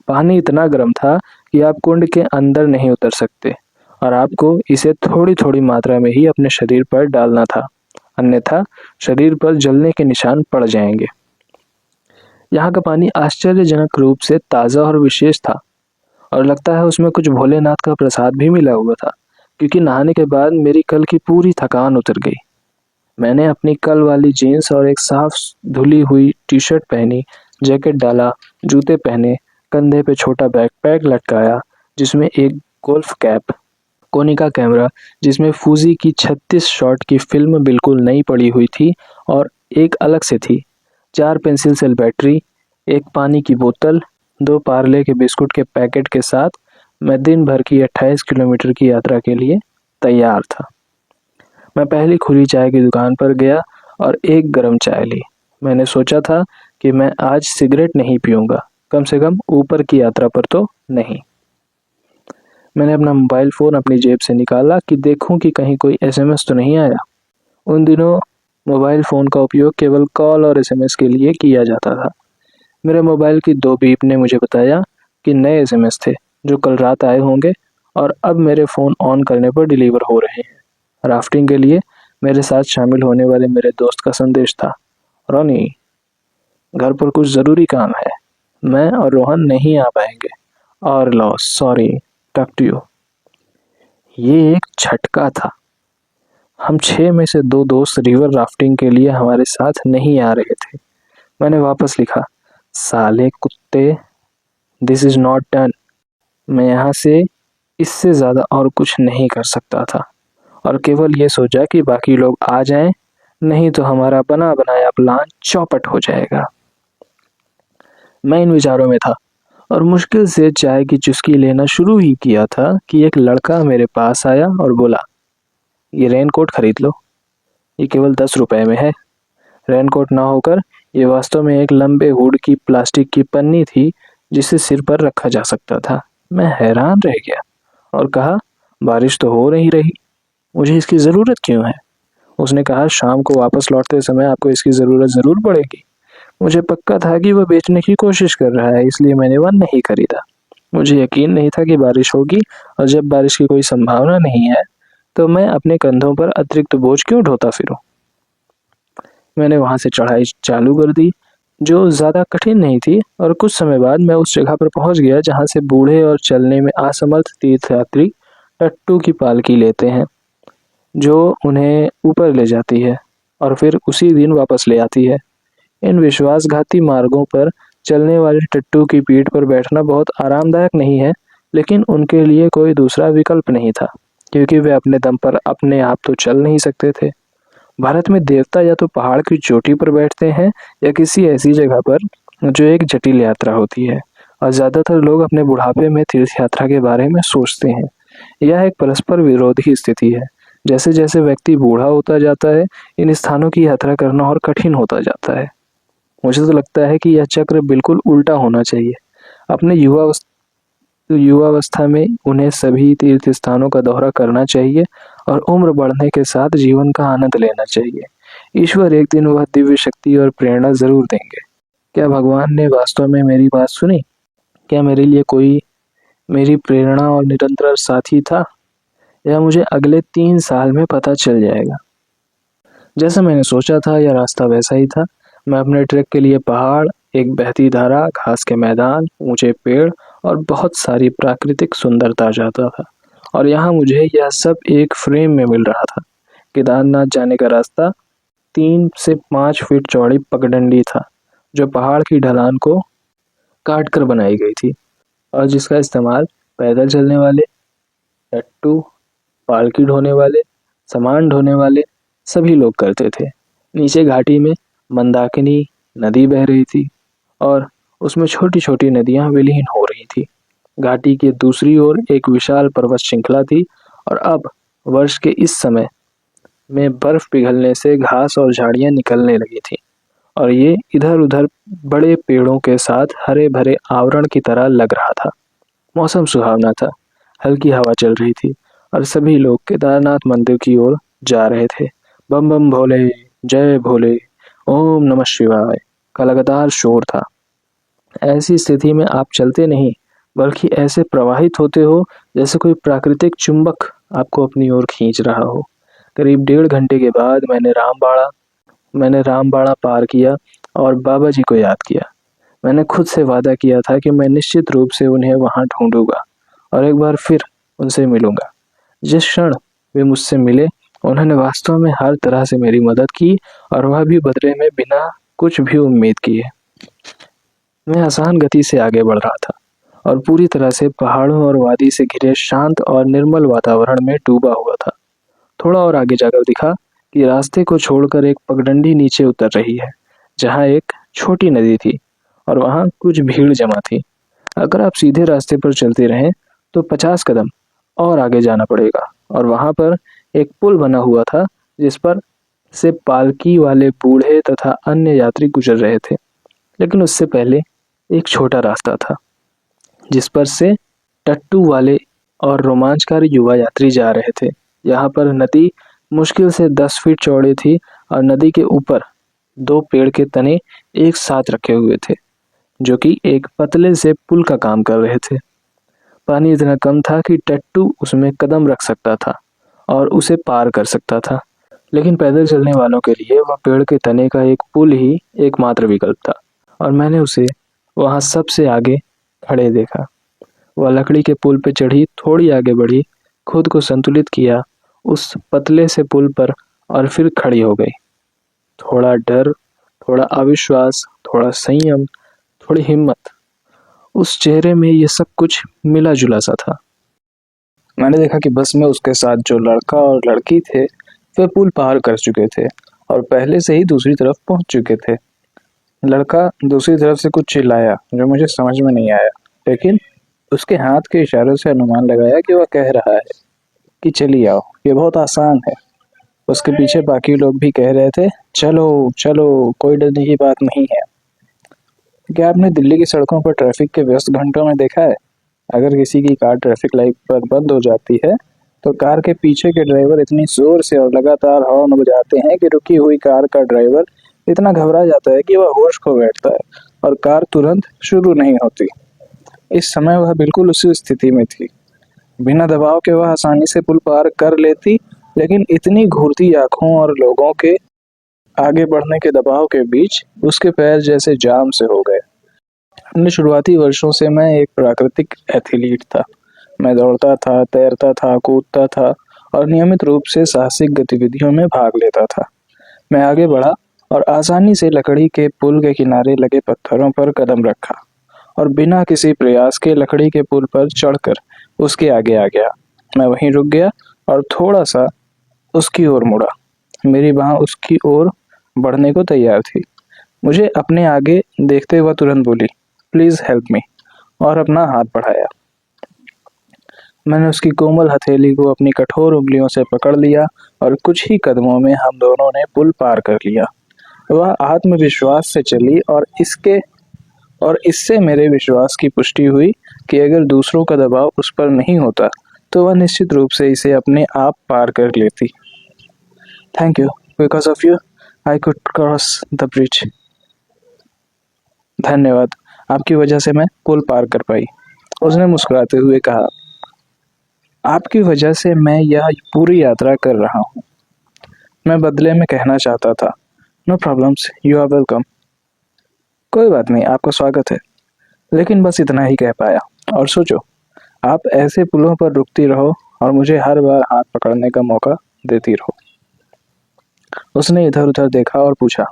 पानी इतना गर्म था कि आप कुंड के अंदर नहीं उतर सकते और आपको इसे थोड़ी थोड़ी मात्रा में ही अपने शरीर पर डालना था, अन्यथा शरीर पर जलने के निशान पड़ जाएंगे। यहाँ का पानी आश्चर्यजनक रूप से ताज़ा और विशेष था और लगता है उसमें कुछ भोलेनाथ का प्रसाद भी मिला हुआ था, क्योंकि नहाने के बाद मेरी कल की पूरी थकान उतर गई। मैंने अपनी कल वाली जीन्स और एक साफ धुली हुई टी शर्ट पहनी, जैकेट डाला, जूते पहने, कंधे पे छोटा बैकपैक लटकाया जिसमें एक गोल्फ कैप, कोनिका कैमरा जिसमें फूजी की 36 शॉट की फिल्म बिल्कुल नई पड़ी हुई थी और एक अलग से थी, 4 पेंसिल सेल बैटरी, एक पानी की बोतल, 2 पार्ले के बिस्कुट के पैकेट के साथ मैं दिन भर की 28 किलोमीटर की यात्रा के लिए तैयार था। मैं पहली खुली चाय की दुकान पर गया और एक गर्म चाय ली। मैंने सोचा था कि मैं आज सिगरेट नहीं पीऊंगा, कम से कम ऊपर की यात्रा पर तो नहीं। मैंने अपना मोबाइल फ़ोन अपनी जेब से निकाला कि देखूं कि कहीं कोई एसएमएस तो नहीं आया। उन दिनों मोबाइल फ़ोन का उपयोग केवल कॉल और एसएमएस के लिए किया जाता था। मेरे मोबाइल की 2 बीप ने मुझे बताया कि नए एसएमएस थे जो कल रात आए होंगे और अब मेरे फ़ोन ऑन करने पर डिलीवर हो रहे हैं। राफ्टिंग के लिए मेरे साथ शामिल होने वाले मेरे दोस्त का संदेश था, रोनी, घर पर कुछ ज़रूरी काम है, मैं और रोहन नहीं आ पाएंगे, और loss, sorry, talk to you. ये एक झटका था। हम 6 में से 2 दोस्त रिवर राफ्टिंग के लिए हमारे साथ नहीं आ रहे थे। मैंने वापस लिखा, साले कुत्ते, दिस इज नॉट डन। मैं यहाँ से इससे ज़्यादा और कुछ नहीं कर सकता था और केवल ये सोचा कि बाकी लोग आ जाएं, नहीं तो हमारा बना बनाया प्लान चौपट हो जाएगा। मैं इन विचारों में था और मुश्किल से चाय की चुस्की लेना शुरू ही किया था कि एक लड़का मेरे पास आया और बोला, ये रेनकोट खरीद लो, ये केवल 10 रुपए में है। रेनकोट ना होकर ये वास्तव में एक लंबे हुड की प्लास्टिक की पन्नी थी जिसे सिर पर रखा जा सकता था। मैं हैरान रह गया और कहा, बारिश तो हो नहीं रही, मुझे इसकी ज़रूरत क्यों है? उसने कहा, शाम को वापस लौटते समय आपको इसकी ज़रूरत ज़रूर पड़ेगी। मुझे पक्का था कि वह बेचने की कोशिश कर रहा है, इसलिए मैंने वह नहीं खरीदा। मुझे यकीन नहीं था कि बारिश होगी और जब बारिश की कोई संभावना नहीं है तो मैं अपने कंधों पर अतिरिक्त बोझ क्यों ढोता फिरूं। मैंने वहां से चढ़ाई चालू कर दी जो ज़्यादा कठिन नहीं थी और कुछ समय बाद मैं उस जगह पर पहुंच गया जहां से बूढ़े और चलने में असमर्थ तीर्थयात्री टट्टू की पालकी लेते हैं जो उन्हें ऊपर ले जाती है और फिर उसी दिन वापस ले आती है। इन विश्वासघाती मार्गों पर चलने वाले टट्टू की पीठ पर बैठना बहुत आरामदायक नहीं है, लेकिन उनके लिए कोई दूसरा विकल्प नहीं था क्योंकि वे अपने दम पर अपने आप तो चल नहीं सकते थे। भारत में देवता या तो पहाड़ की चोटी पर बैठते हैं या किसी ऐसी जगह पर जो एक जटिल यात्रा होती है, और ज्यादातर लोग अपने बुढ़ापे में तीर्थ यात्रा के बारे में सोचते हैं। यह एक परस्पर विरोधी स्थिति है। जैसे जैसे व्यक्ति बूढ़ा होता जाता है, इन स्थानों की यात्रा करना और कठिन होता जाता है। मुझे तो लगता है कि यह चक्र बिल्कुल उल्टा होना चाहिए। अपने युवावस्था में उन्हें सभी तीर्थ स्थानों का दौरा करना चाहिए और उम्र बढ़ने के साथ जीवन का आनंद लेना चाहिए। ईश्वर एक दिन वह दिव्य शक्ति और प्रेरणा जरूर देंगे। क्या भगवान ने वास्तव में मेरी बात सुनी? क्या मेरे लिए कोई मेरी प्रेरणा और निरंतर साथी था, यह मुझे अगले 3 साल में पता चल जाएगा। जैसा मैंने सोचा था यह रास्ता वैसा ही था। मैं अपने ट्रैक के लिए पहाड़, एक बहती धारा, घास के मैदान, ऊंचे पेड़ और बहुत सारी प्राकृतिक सुंदरता चाहता था। और यहाँ मुझे यह सब एक फ्रेम में मिल रहा था। केदारनाथ जाने का रास्ता 3 से 5 फीट चौड़ी पगडंडी था, जो पहाड़ की ढलान को काट कर बनाई गई थी और जिसका इस्तेमाल पैदल चलने वाले, टट्टू, पालकी ढोने वाले, सामान ढोने वाले सभी लोग करते थे। नीचे घाटी में मंदाकिनी नदी बह रही थी और उसमें छोटी छोटी नदियां विलीन हो रही थी। घाटी के दूसरी ओर एक विशाल पर्वत श्रृंखला थी और अब वर्ष के इस समय में बर्फ पिघलने से घास और झाड़ियां निकलने लगी थी और ये इधर उधर बड़े पेड़ों के साथ हरे भरे आवरण की तरह लग रहा था। मौसम सुहावना था, हल्की हवा चल रही थी और सभी लोग केदारनाथ मंदिर की ओर जा रहे थे। बम बम भोले, जय भोले, ओम नमः शिवाय का लगातार शोर था। ऐसी स्थिति में आप चलते नहीं बल्कि ऐसे प्रवाहित होते हो जैसे कोई प्राकृतिक चुंबक आपको अपनी ओर खींच रहा हो। करीब 1.5 घंटे के बाद मैंने रामबाड़ा पार किया और बाबा जी को याद किया। मैंने खुद से वादा किया था कि मैं निश्चित रूप से उन्हें वहां ढूंढूंगा और एक बार फिर उनसे मिलूंगा। जिस क्षण वे मुझसे मिले उन्होंने वास्तव में हर तरह से मेरी मदद की और वह भी बदले में बिना कुछ भी उम्मीद किए। मैं आसान गति से आगे बढ़ रहा था और पूरी तरह से पहाड़ों और वादी से घिरे शांत और निर्मल वातावरण में डूबा हुआ था। थोड़ा और आगे जाकर दिखा कि रास्ते को छोड़कर एक पगडंडी नीचे उतर रही है, जहाँ एक छोटी नदी थी और वहाँ कुछ भीड़ जमा थी। अगर आप सीधे रास्ते पर चलते रहें तो 50 कदम और आगे जाना पड़ेगा और वहाँ पर एक पुल बना हुआ था जिस पर से पालकी वाले बूढ़े तथा अन्य यात्री गुजर रहे थे। लेकिन उससे पहले एक छोटा रास्ता था जिस पर से टट्टू वाले और रोमांचकारी युवा यात्री जा रहे थे। यहाँ पर नदी मुश्किल से 10 फीट चौड़ी थी और नदी के ऊपर 2 पेड़ के तने एक साथ रखे हुए थे जो कि एक पतले से पुल का काम कर रहे थे। पानी इतना कम था कि टट्टू उसमें कदम रख सकता था और उसे पार कर सकता था, लेकिन पैदल चलने वालों के लिए वह पेड़ के तने का एक पुल ही एकमात्र विकल्प था और मैंने उसे वहां सबसे आगे खड़े देखा। वह लकड़ी के पुल पे चढ़ी, थोड़ी आगे बढ़ी, खुद को संतुलित किया उस पतले से पुल पर और फिर खड़ी हो गई। थोड़ा डर, थोड़ा अविश्वास, थोड़ा संयम, थोड़ी हिम्मत, उस चेहरे में ये सब कुछ मिला जुला सा था। मैंने देखा कि बस में उसके साथ जो लड़का और लड़की थे वे पुल पार कर चुके थे और पहले से ही दूसरी तरफ पहुंच चुके थे। लड़का दूसरी तरफ से कुछ चिल्लाया जो मुझे समझ में नहीं आया, लेकिन उसके हाथ के इशारों से अनुमान लगाया कि वह कह रहा है कि चलिए आओ, ये बहुत आसान है। उसके पीछे बाकी लोग भी कह रहे थे, चलो चलो, कोई डरने की बात नहीं है। क्या आपने दिल्ली की सड़कों पर ट्रैफिक के व्यस्त घंटों में देखा है? अगर किसी की कार ट्रैफिक लाइट पर बंद हो जाती है तो कार के पीछे के ड्राइवर इतनी जोर से और लगातार हॉर्न बजाते हैं कि रुकी हुई कार का ड्राइवर इतना घबरा जाता है कि वह होश खो बैठता है और कार तुरंत शुरू नहीं होती। इस समय वह बिल्कुल उसी स्थिति में थी। बिना दबाव के वह आसानी से पुल पार कर लेती, लेकिन इतनी घूरती आंखों और लोगों के आगे बढ़ने के दबाव के बीच उसके पैर जैसे जाम से हो गए। अपने शुरुआती वर्षों से मैं एक प्राकृतिक एथलीट था। मैं दौड़ता था, तैरता था, कूदता था और नियमित रूप से साहसिक गतिविधियों में भाग लेता था। मैं आगे बढ़ा और आसानी से लकड़ी के पुल के किनारे लगे पत्थरों पर कदम रखा और बिना किसी प्रयास के लकड़ी के पुल पर चढ़कर उसके आगे आ गया। मैं वहीं रुक गया और थोड़ा सा उसकी ओर मुड़ा। मेरी बाँह उसकी ओर बढ़ने को तैयार थी। मुझे अपने आगे देखते हुए तुरंत बोली, प्लीज हेल्प मी, और अपना हाथ बढ़ाया। मैंने उसकी कोमल हथेली को अपनी कठोर उंगलियों से पकड़ लिया और कुछ ही कदमों में हम दोनों ने पुल पार कर लिया। वह आत्मविश्वास से चली और इससे मेरे विश्वास की पुष्टि हुई कि अगर दूसरों का दबाव उस पर नहीं होता तो वह निश्चित रूप से इसे अपने आप पार कर लेती। Thank you, because of you I could cross the bridge. धन्यवाद, आपकी वजह से मैं पुल पार कर पाई। उसने मुस्कुराते हुए कहा, आपकी वजह से मैं यह पूरी यात्रा कर रहा हूँ। मैं बदले में कहना चाहता था, no problems, you are welcome. कोई बात नहीं, आपका स्वागत है। लेकिन बस इतना ही कह पाया। और सोचो, आप ऐसे पुलों पर रुकती रहो और मुझे हर बार हाथ पकड़ने का मौका देती रहो। उसने इधर उधर देखा और पूछा,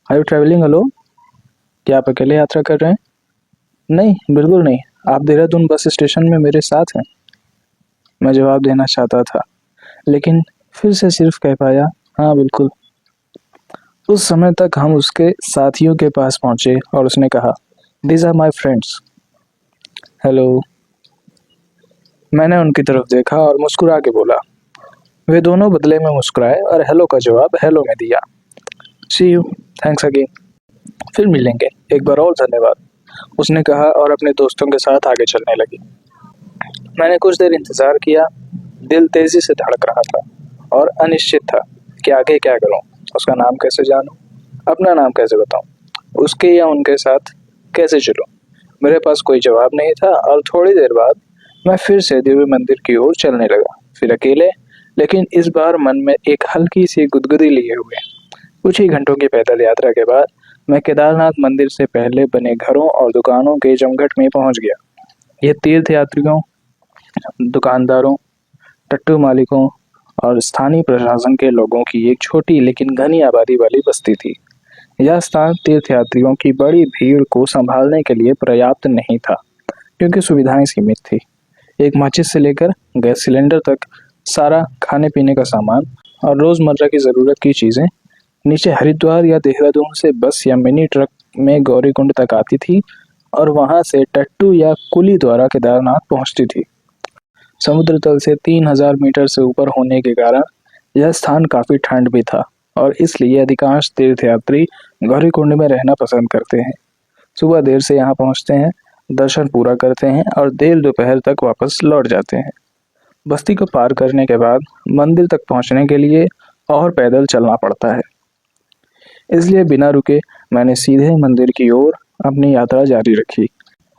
आर यू ट्रेवलिंग अलोन? क्या आप अकेले यात्रा कर रहे हैं? नहीं, बिल्कुल नहीं, आप देहरादून बस स्टेशन में मेरे साथ हैं। मैं जवाब देना चाहता था, लेकिन फिर से सिर्फ कह पाया, हाँ बिल्कुल। उस समय तक हम उसके साथियों के पास पहुंचे और उसने कहा, these are my friends. Hello. मैंने उनकी तरफ देखा और मुस्कुरा के बोला। वे दोनों बदले में मुस्कुराए और हेलो का जवाब हेलो में दिया। सी यू, थैंक्स अगेन। फिर मिलेंगे, एक बार और धन्यवाद, उसने कहा और अपने दोस्तों के साथ आगे चलने लगी। मैंने कुछ देर इंतजार किया। दिल तेजी से धड़क रहा था और अनिश्चित था कि आगे क्या करूं। उसका नाम कैसे जानूं, अपना नाम कैसे बताऊं, उसके या उनके साथ कैसे चलूं। मेरे पास कोई जवाब नहीं था और थोड़ी देर बाद मैं फिर से दिव्य मंदिर की ओर चलने लगा, फिर अकेले, लेकिन इस बार मन में एक हल्की सी गुदगुदी लिए हुए। कुछ ही घंटों की पैदल यात्रा के बाद मैं केदारनाथ मंदिर से पहले बने घरों और दुकानों के जमघट में पहुंच गया। यह तीर्थ यात्रियों, दुकानदारों, टट्टू मालिकों और स्थानीय प्रशासन के लोगों की एक छोटी लेकिन घनी आबादी वाली बस्ती थी। यह स्थान तीर्थयात्रियों की बड़ी भीड़ को संभालने के लिए पर्याप्त नहीं था, क्योंकि सुविधाएं सीमित थी। एक माचिस से लेकर गैस सिलेंडर तक सारा खाने पीने का सामान और रोजमर्रा की जरूरत की चीजें नीचे हरिद्वार या देहरादून से बस या मिनी ट्रक में गौरीकुंड तक आती थी और वहां से टट्टू या कुली द्वारा केदारनाथ पहुंचती थी। समुद्र तल से 3000 मीटर से ऊपर होने के कारण यह स्थान काफी ठंड भी था और इसलिए अधिकांश तीर्थयात्री गौरीकुंड में रहना पसंद करते हैं। सुबह देर से यहाँ पहुँचते हैं, दर्शन पूरा करते हैं और देर दोपहर तक वापस लौट जाते हैं। बस्ती को पार करने के बाद मंदिर तक पहुँचने के लिए और पैदल चलना पड़ता है, इसलिए बिना रुके मैंने सीधे मंदिर की ओर अपनी यात्रा जारी रखी।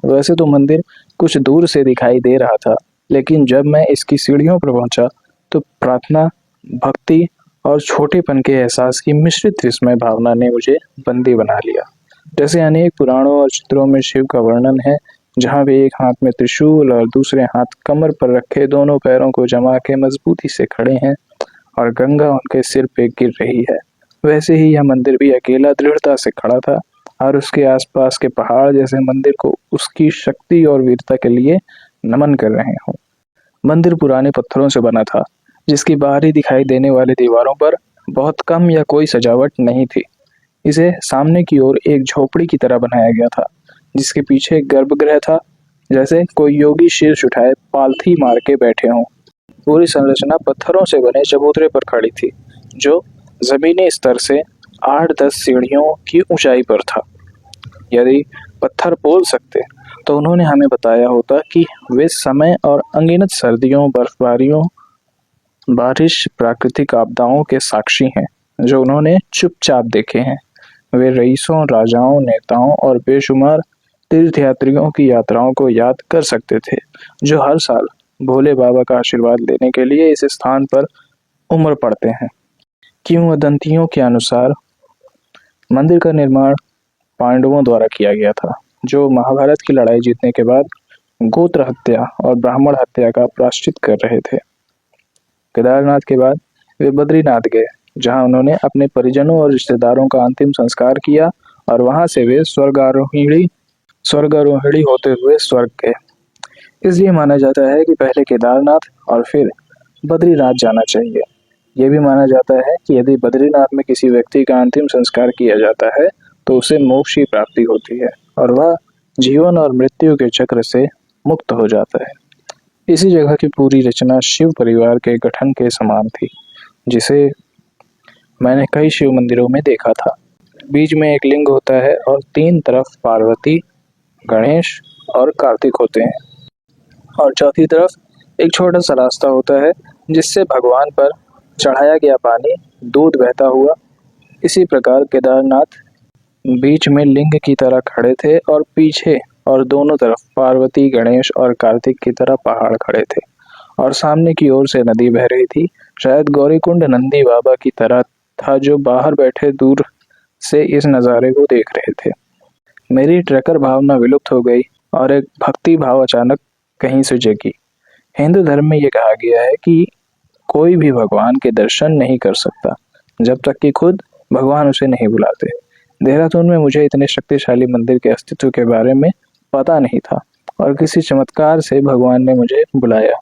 वैसे तो मंदिर कुछ दूर से दिखाई दे रहा था, लेकिन जब मैं इसकी सीढ़ियों पर पहुंचा तो प्रार्थना, भक्ति और छोटेपन के एहसास की मिश्रित विस्मय भावना ने मुझे बंदी बना लिया। जैसे अनेक पुराणों और चित्रों में शिव का वर्णन है, जहाँ वे एक हाथ में त्रिशूल और दूसरे हाथ कमर पर रखे दोनों पैरों को जमा के मजबूती से खड़े हैं और गंगा उनके सिर पे गिर रही है। वैसे ही यह मंदिर भी अकेला दृढ़ता से खड़ा था और उसके आसपास के पहाड़ जैसे मंदिर को उसकी शक्ति और वीरता के लिए नमन कर रहे हों। मंदिर पुराने पत्थरों से बना था, जिसकी बाहरी दिखाई देने वाली दीवारों पर बहुत कम या कोई सजावट नहीं थी। इसे सामने की ओर एक झोपड़ी की तरह बनाया गया था, जिसके पीछे एक गर्भगृह था, जैसे कोई योगी शीर्ष उठाए पालथी मार के बैठे हों। पूरी संरचना पत्थरों से बने चबूतरे पर खड़ी थी, जो जमीनी स्तर से 8-10 सीढ़ियों की ऊंचाई पर था। यदि पत्थर बोल सकते तो उन्होंने हमें बताया होता कि वे समय और अनगिनत सर्दियों, बर्फबारियों, बारिश, प्राकृतिक आपदाओं के साक्षी हैं, जो उन्होंने चुपचाप देखे हैं। वे रईसों, राजाओं, नेताओं और बेशुमार तीर्थयात्रियों की यात्राओं को याद कर सकते थे, जो हर साल भोले बाबा का आशीर्वाद लेने के लिए इस स्थान पर उमड़ पड़ते हैं। किंवदंतियों के अनुसार मंदिर का निर्माण पांडवों द्वारा किया गया था, जो महाभारत की लड़ाई जीतने के बाद गोत्र हत्या और ब्राह्मण हत्या का प्रायश्चित कर रहे थे। केदारनाथ के बाद वे बद्रीनाथ गए, जहां उन्होंने अपने परिजनों और रिश्तेदारों का अंतिम संस्कार किया और वहां से वे स्वर्गारोहिणी होते हुए स्वर्ग गए। इसलिए माना जाता है कि पहले केदारनाथ और फिर बद्रीनाथ जाना चाहिए। यह भी माना जाता है कि यदि बद्रीनाथ में किसी व्यक्ति का अंतिम संस्कार किया जाता है तो उसे मोक्ष की प्राप्ति होती है और वह जीवन और मृत्यु के चक्र से मुक्त हो जाता है। इसी जगह की पूरी रचना शिव परिवार के गठन के समान थी, जिसे मैंने कई शिव मंदिरों में देखा था। बीच में एक लिंग होता है और 3 तरफ पार्वती, गणेश और कार्तिक होते हैं और चौथी तरफ एक छोटा सा रास्ता होता है, जिससे भगवान पर चढ़ाया गया पानी दूध बहता हुआ। इसी प्रकार केदारनाथ बीच में लिंग की तरह खड़े थे और पीछे और दोनों तरफ पार्वती, गणेश और कार्तिक की तरह पहाड़ खड़े थे और सामने की ओर से नदी बह रही थी। शायद गौरीकुंड नंदी बाबा की तरह था जो बाहर बैठे दूर से इस नज़ारे को देख रहे थे। मेरी ट्रैकर भावना विलुप्त हो गई और एक भक्ति भाव अचानक कहीं से जगी। हिंदू धर्म में ये कहा गया है कि कोई भी भगवान के दर्शन नहीं कर सकता जब तक कि खुद भगवान उसे नहीं बुलाते। देहरादून में मुझे इतने शक्तिशाली मंदिर के अस्तित्व के बारे में पता नहीं था और किसी चमत्कार से भगवान ने मुझे बुलाया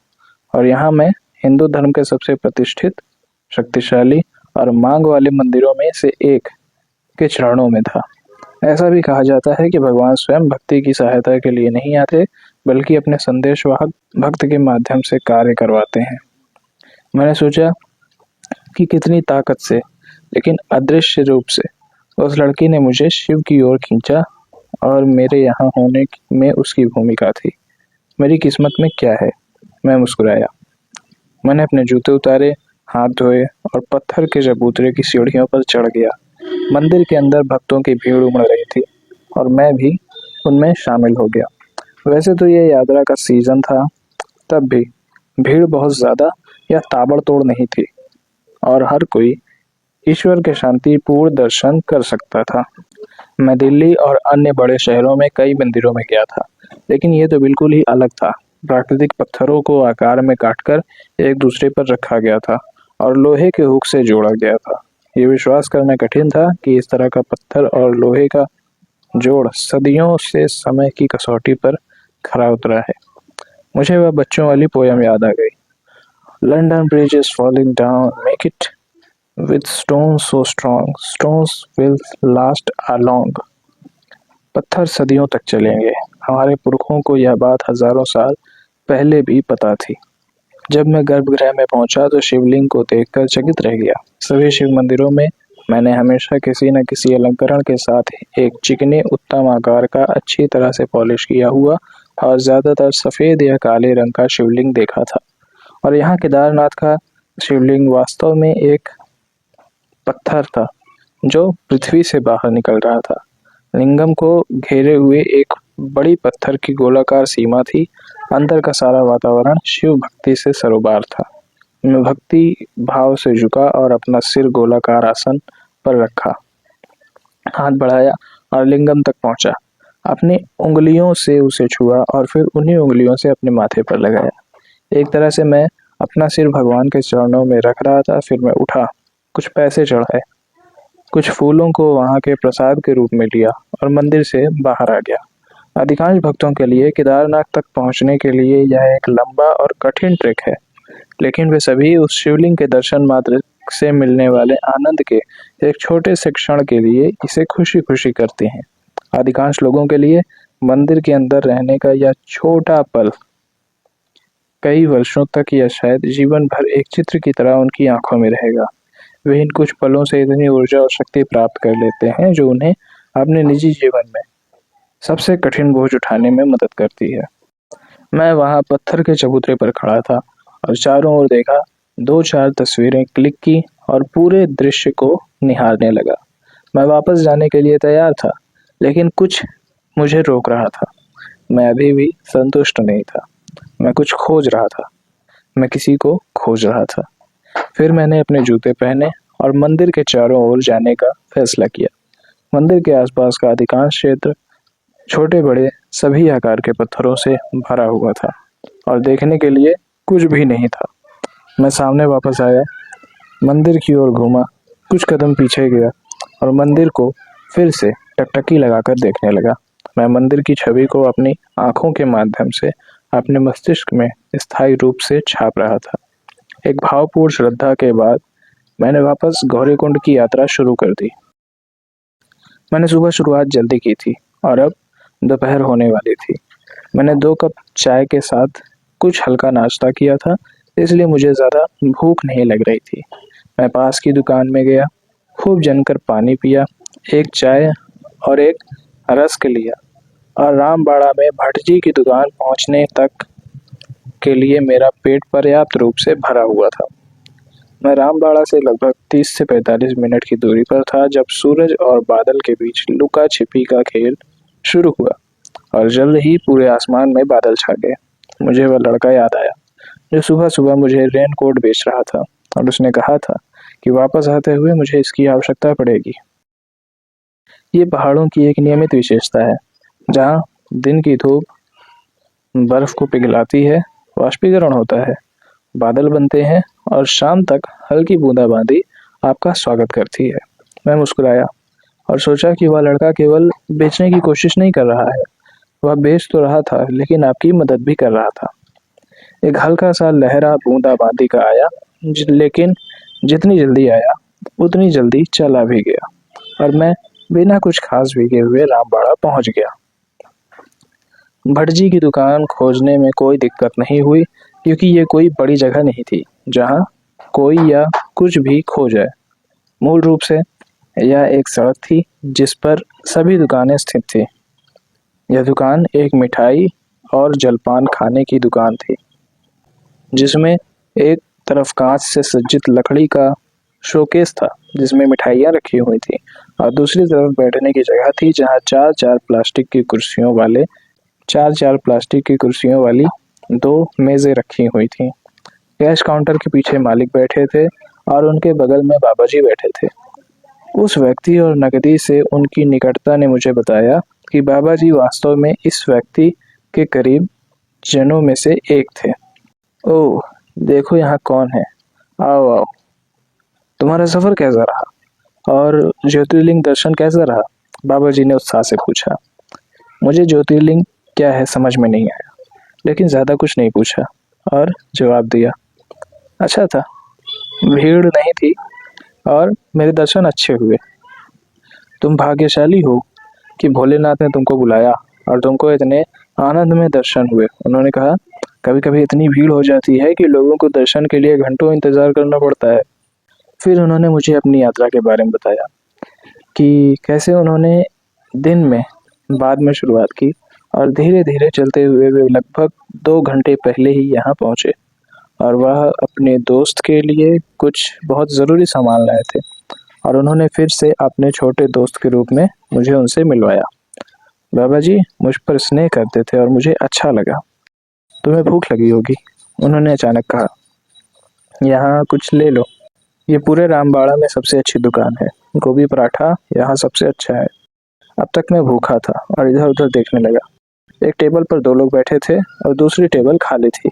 और यहाँ मैं हिंदू धर्म के सबसे प्रतिष्ठित, शक्तिशाली और मांग वाले मंदिरों में से एक के चरणों में था। ऐसा भी कहा जाता है कि भगवान स्वयं भक्ति की सहायता के लिए नहीं आते, बल्कि अपने संदेशवाहक भक्त के माध्यम से कार्य करवाते हैं। मैंने सोचा कि कितनी ताकत से, लेकिन अदृश्य रूप से उस लड़की ने मुझे शिव की ओर खींचा और मेरे यहाँ होने में उसकी भूमिका थी। मेरी किस्मत में क्या है? मैं मुस्कुराया। मैंने अपने जूते उतारे, हाथ धोए और पत्थर के चबूतरे की सीढ़ियों पर चढ़ गया। मंदिर के अंदर भक्तों की भीड़ उमड़ रही थी और मैं भी उनमें शामिल हो गया। वैसे तो ये यात्रा का सीजन था, तब भी भीड़ बहुत ज़्यादा या ताबड़तोड़ नहीं थी और हर कोई ईश्वर के शांतिपूर्ण दर्शन कर सकता था। मैं दिल्ली और अन्य बड़े शहरों में कई मंदिरों में गया था, लेकिन ये तो बिल्कुल ही अलग था। प्राकृतिक पत्थरों को आकार में काटकर एक दूसरे पर रखा गया था और लोहे के हुक से जोड़ा गया था। ये विश्वास करना कठिन था कि इस तरह का पत्थर और लोहे का जोड़ सदियों से समय की कसौटी पर खरा उतरा है। मुझे वह बच्चों वाली पोयम याद आ गई। London bridge is falling down, make it with stones so strong, stones will last a long. पत्थर सदियों तक चलेंगे। हमारे पुरखों को यह बात हजारों साल पहले भी पता थी। जब मैं गर्भगृह में पहुंचा तो शिवलिंग को देखकर चकित रह गया। सभी शिव मंदिरों में मैंने हमेशा किसी न किसी अलंकरण के साथ एक चिकने उत्तम आकार का अच्छी तरह से पॉलिश किया हुआ और ज्यादातर सफेद या काले रंग का शिवलिंग देखा था, और यहाँ केदारनाथ का शिवलिंग वास्तव में एक पत्थर था जो पृथ्वी से बाहर निकल रहा था। लिंगम को घेरे हुए एक बड़ी पत्थर की गोलाकार सीमा थी। अंदर का सारा वातावरण शिव भक्ति से सरोबार था। मैं भक्ति भाव से झुका और अपना सिर गोलाकार आसन पर रखा, हाथ बढ़ाया और लिंगम तक पहुंचा। अपनी उंगलियों से उसे छुआ और फिर उन्हीं उंगलियों से अपने माथे पर लगाया। एक तरह से मैं अपना सिर भगवान के चरणों में रख रहा था। फिर मैं उठा, कुछ पैसे चढ़ाए, कुछ फूलों को वहां के प्रसाद के रूप में लिया और मंदिर से बाहर आ गया। अधिकांश भक्तों के लिए केदारनाथ तक पहुंचने के लिए यह एक लंबा और कठिन ट्रैक है, लेकिन वे सभी उस शिवलिंग के दर्शन मात्र से मिलने वाले आनंद के एक छोटे से क्षण के लिए इसे खुशी खुशी करते हैं। अधिकांश लोगों के लिए मंदिर के अंदर रहने का यह छोटा पल कई वर्षों तक या शायद जीवन भर एक चित्र की तरह उनकी आंखों में रहेगा। वे इन कुछ पलों से इतनी ऊर्जा और शक्ति प्राप्त कर लेते हैं जो उन्हें अपने निजी जीवन में सबसे कठिन बोझ उठाने में मदद करती है। मैं वहां पत्थर के चबूतरे पर खड़ा था और चारों ओर देखा, 2-4 तस्वीरें क्लिक की और पूरे दृश्य को निहारने लगा। मैं वापस जाने के लिए तैयार था, लेकिन कुछ मुझे रोक रहा था। मैं अभी भी संतुष्ट नहीं था। मैं कुछ खोज रहा था। मैं किसी को खोज रहा था। फिर मैंने अपने जूते पहने और मंदिर के चारों ओर जाने का फैसला किया। मंदिर के आसपास का अधिकांश क्षेत्र छोटे बड़े सभी आकार के पत्थरों से भरा हुआ था और देखने के लिए कुछ भी नहीं था। मैं सामने वापस आया, मंदिर की ओर घूमा, कुछ कदम पीछे गया और मंदिर को फिर से टकटकी लगाकर देखने लगा। मैं मंदिर की छवि को अपनी आंखों के माध्यम से अपने मस्तिष्क में स्थायी रूप से छाप रहा था। एक भावपूर्ण श्रद्धा के बाद मैंने वापस गौरीकुंड की यात्रा शुरू कर दी। मैंने सुबह शुरुआत जल्दी की थी और अब दोपहर होने वाली थी। मैंने 2 कप चाय के साथ कुछ हल्का नाश्ता किया था, इसलिए मुझे ज़्यादा भूख नहीं लग रही थी। मैं पास की दुकान में गया, खूब जमकर पानी पिया, एक चाय और एक रस्क लिया और रामबाड़ा में भट्ट जी की दुकान पहुंचने तक के लिए मेरा पेट पर्याप्त रूप से भरा हुआ था। मैं रामबाड़ा से लगभग 30 से 45 मिनट की दूरी पर था जब सूरज और बादल के बीच लुका छिपी का खेल शुरू हुआ और जल्द ही पूरे आसमान में बादल छा गए। मुझे वह लड़का याद आया जो सुबह सुबह मुझे रेन कोट बेच रहा था और उसने कहा था कि वापस आते हुए मुझे इसकी आवश्यकता पड़ेगी। ये पहाड़ों की एक नियमित विशेषता है, जहाँ दिन की धूप बर्फ को पिघलाती है, वाष्पीकरण होता है, बादल बनते हैं और शाम तक हल्की बूंदाबांदी आपका स्वागत करती है। मैं मुस्कुराया और सोचा कि वह लड़का केवल बेचने की कोशिश नहीं कर रहा है, वह बेच तो रहा था लेकिन आपकी मदद भी कर रहा था। एक हल्का सा लहरा बूंदाबांदी का आया, लेकिन जितनी जल्दी आया उतनी जल्दी चला भी गया और मैं बिना कुछ खास भीगे हुए रामबाड़ा पहुंच गया। भटजी की दुकान खोजने में कोई दिक्कत नहीं हुई, क्योंकि ये कोई बड़ी जगह नहीं थी जहां कोई या कुछ भी खो जाए। मूल रूप से यह एक सड़क थी जिस पर सभी दुकानें स्थित थी। यह दुकान एक मिठाई और जलपान खाने की दुकान थी, जिसमें एक तरफ कांच से सज्जित लकड़ी का शोकेस था जिसमें मिठाइयाँ रखी हुई थी, और दूसरी तरफ बैठने की जगह थी जहाँ चार चार प्लास्टिक की कुर्सियों वाली दो मेजें रखी हुई थी। कैश काउंटर के पीछे मालिक बैठे थे और उनके बगल में बाबा जी बैठे थे। उस व्यक्ति और नकदी से उनकी निकटता ने मुझे बताया कि बाबा जी वास्तव में इस व्यक्ति के करीब जनों में से एक थे। ओह, देखो यहाँ कौन है, आओ आओ। तुम्हारा सफर कैसा रहा और ज्योतिर्लिंग दर्शन कैसा रहा? बाबा जी ने उत्साह से पूछा। मुझे ज्योतिर्लिंग क्या है समझ में नहीं आया, लेकिन ज्यादा कुछ नहीं पूछा और जवाब दिया, अच्छा था, भीड़ नहीं थी और मेरे दर्शन अच्छे हुए। तुम भाग्यशाली हो कि भोलेनाथ ने तुमको बुलाया और तुमको इतने आनंद में दर्शन हुए। उन्होंने कहा, कभी कभी इतनी भीड़ हो जाती है कि लोगों को दर्शन के लिए घंटों इंतजार करना पड़ता है। फिर उन्होंने मुझे अपनी यात्रा के बारे में बताया कि कैसे उन्होंने दिन में बाद में शुरुआत की और धीरे धीरे चलते हुए वे लगभग 2 घंटे पहले ही यहाँ पहुँचे और वह अपने दोस्त के लिए कुछ बहुत ज़रूरी सामान लाए थे और उन्होंने फिर से अपने छोटे दोस्त के रूप में मुझे उनसे मिलवाया। बाबा जी मुझ पर स्नेह करते थे और मुझे अच्छा लगा। तुम्हें भूख लगी होगी, उन्होंने अचानक कहा, यहाँ कुछ ले लो, ये पूरे रामबाड़ा में सबसे अच्छी दुकान है, गोभी पराठा यहाँ सबसे अच्छा है। अब तक मैं भूखा था और इधर उधर देखने लगा। एक टेबल पर 2 लोग बैठे थे और दूसरी टेबल खाली थी।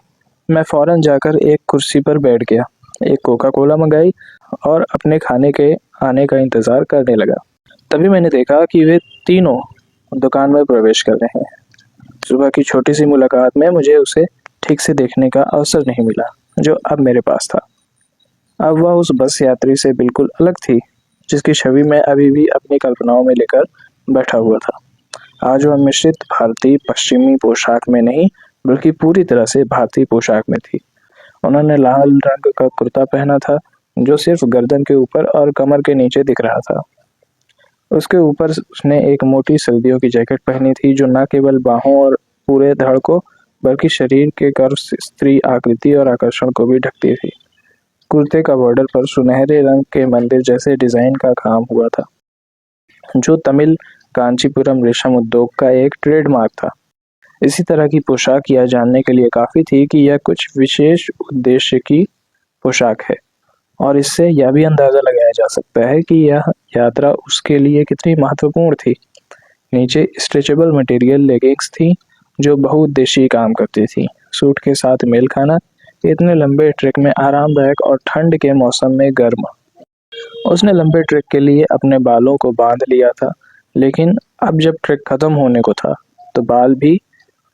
मैं फौरन जाकर एक कुर्सी पर बैठ गया, एक कोका कोला मंगाई और अपने खाने के आने का इंतजार करने लगा। तभी मैंने देखा कि वे तीनों दुकान में प्रवेश कर रहे हैं। सुबह की छोटी सी मुलाकात में मुझे उसे ठीक से देखने का अवसर नहीं मिला जो अब मेरे पास था। अब वह उस बस यात्री से बिल्कुल अलग थी जिसकी छवि मैं अभी भी अपनी कल्पनाओं में लेकर बैठा हुआ था। आज वह मिश्रित भारतीय पश्चिमी पोशाक में नहीं बल्कि पूरी तरह से भारतीय पोशाक में थी। उन्होंने लाल रंग का कुर्ता पहना था जो सिर्फ गर्दन के ऊपर और कमर के नीचे दिख रहा था। उसके ऊपर उसने एक मोटी सर्दियों की जैकेट पहनी थी जो न केवल बाहों और पूरे धड़ को बल्कि शरीर के कर्व, स्त्री आकृति और आकर्षण को भी ढकती थी। कुर्ते का बॉर्डर पर सुनहरे रंग के मंदिर जैसे डिजाइन का काम हुआ था जो तमिल कांचीपुरम रेशम उद्योग का एक ट्रेडमार्क था। इसी तरह की पोशाक यह जानने के लिए काफी थी कि यह कुछ विशेष उद्देश्य की पोशाक है, और इससे यह भी अंदाजा लगाया जा सकता है कि यह यात्रा उसके लिए कितनी महत्वपूर्ण थी। नीचे स्ट्रेचेबल मटेरियल लेगिंग्स थी जो बहुउद्देशीय काम करती थी, सूट के साथ मेल खाना, इतने लंबे ट्रैक में आरामदायक और ठंड के मौसम में गर्म। उसने लंबे ट्रैक के लिए अपने बालों को बांध लिया था, लेकिन अब जब ट्रैक खत्म होने को था तो बाल भी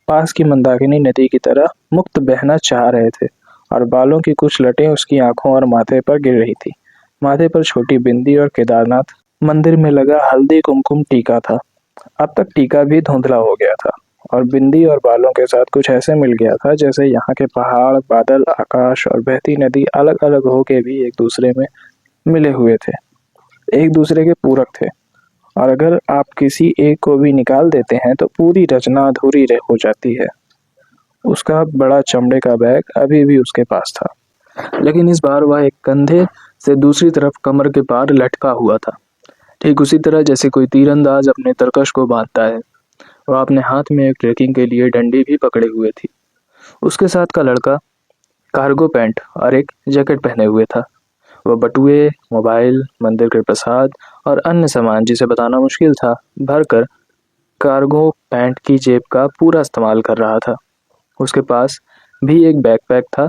पास की मंदाकिनी नदी की तरह मुक्त बहना चाह रहे थे और बालों की कुछ लटें उसकी आंखों और माथे पर गिर रही थी। माथे पर छोटी बिंदी और केदारनाथ मंदिर में लगा हल्दी कुमकुम टीका था। अब तक टीका भी धुंधला हो गया था और बिंदी और बालों के साथ कुछ ऐसे मिल गया था जैसे यहाँ के पहाड़, बादल, आकाश और बहती नदी अलग अलग होके भी एक दूसरे में मिले हुए थे, एक दूसरे के पूरक थे, और अगर आप किसी एक को भी निकाल देते हैं तो पूरी रचना अधूरी हो जाती है। उसका बड़ा चमड़े का बैग अभी भी उसके पास था, लेकिन इस बार वह एक कंधे से दूसरी तरफ कमर के पार लटका हुआ था, ठीक उसी तरह जैसे कोई तीरंदाज अपने तरकश को बांधता है। वह अपने हाथ में एक ट्रेकिंग के लिए डंडी भी पकड़े हुए थी। उसके साथ का लड़का कार्गो पैंट और एक जैकेट पहने हुए था। वह बटुए, मोबाइल, मंदिर के प्रसाद और अन्य सामान, जिसे बताना मुश्किल था, भरकर कार्गो पैंट की जेब का पूरा इस्तेमाल कर रहा था। उसके पास भी एक बैकपैक था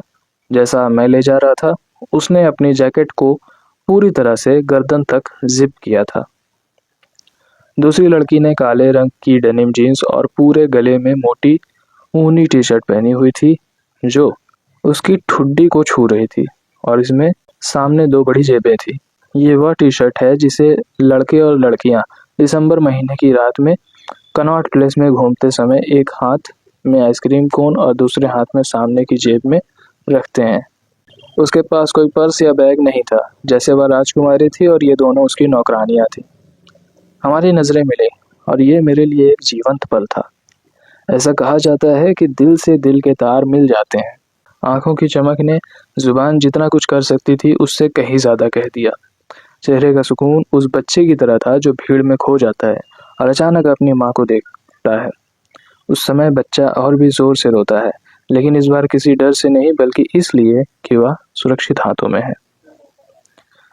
जैसा मैं ले जा रहा था। उसने अपनी जैकेट को पूरी तरह से गर्दन तक जिप किया था। दूसरी लड़की ने काले रंग की डेनिम जीन्स और पूरे गले में मोटी ऊनी टी शर्ट पहनी हुई थी जो उसकी ठुड्डी को छू रही थी और इसमें सामने दो बड़ी जेबें थी। ये वह टी शर्ट है जिसे लड़के और लड़कियां दिसंबर महीने की रात में कनॉट प्लेस में घूमते समय एक हाथ में आइसक्रीम कोन और दूसरे हाथ में सामने की जेब में रखते हैं। उसके पास कोई पर्स या बैग नहीं था, जैसे वह राजकुमारी थी और ये दोनों उसकी नौकरानियां थी। हमारी नजरें मिली और ये मेरे लिए एक जीवंत पल था। ऐसा कहा जाता है कि दिल से दिल के तार मिल जाते हैं। आंखों की चमक ने जुबान जितना कुछ कर सकती थी उससे कहीं ज्यादा कह दिया। चेहरे का सुकून उस बच्चे की तरह था जो भीड़ में खो जाता है और अचानक अपनी माँ को देखता है। उस समय बच्चा और भी जोर से रोता है, लेकिन इस बार किसी डर से नहीं, बल्कि इसलिए कि वह सुरक्षित हाथों में है।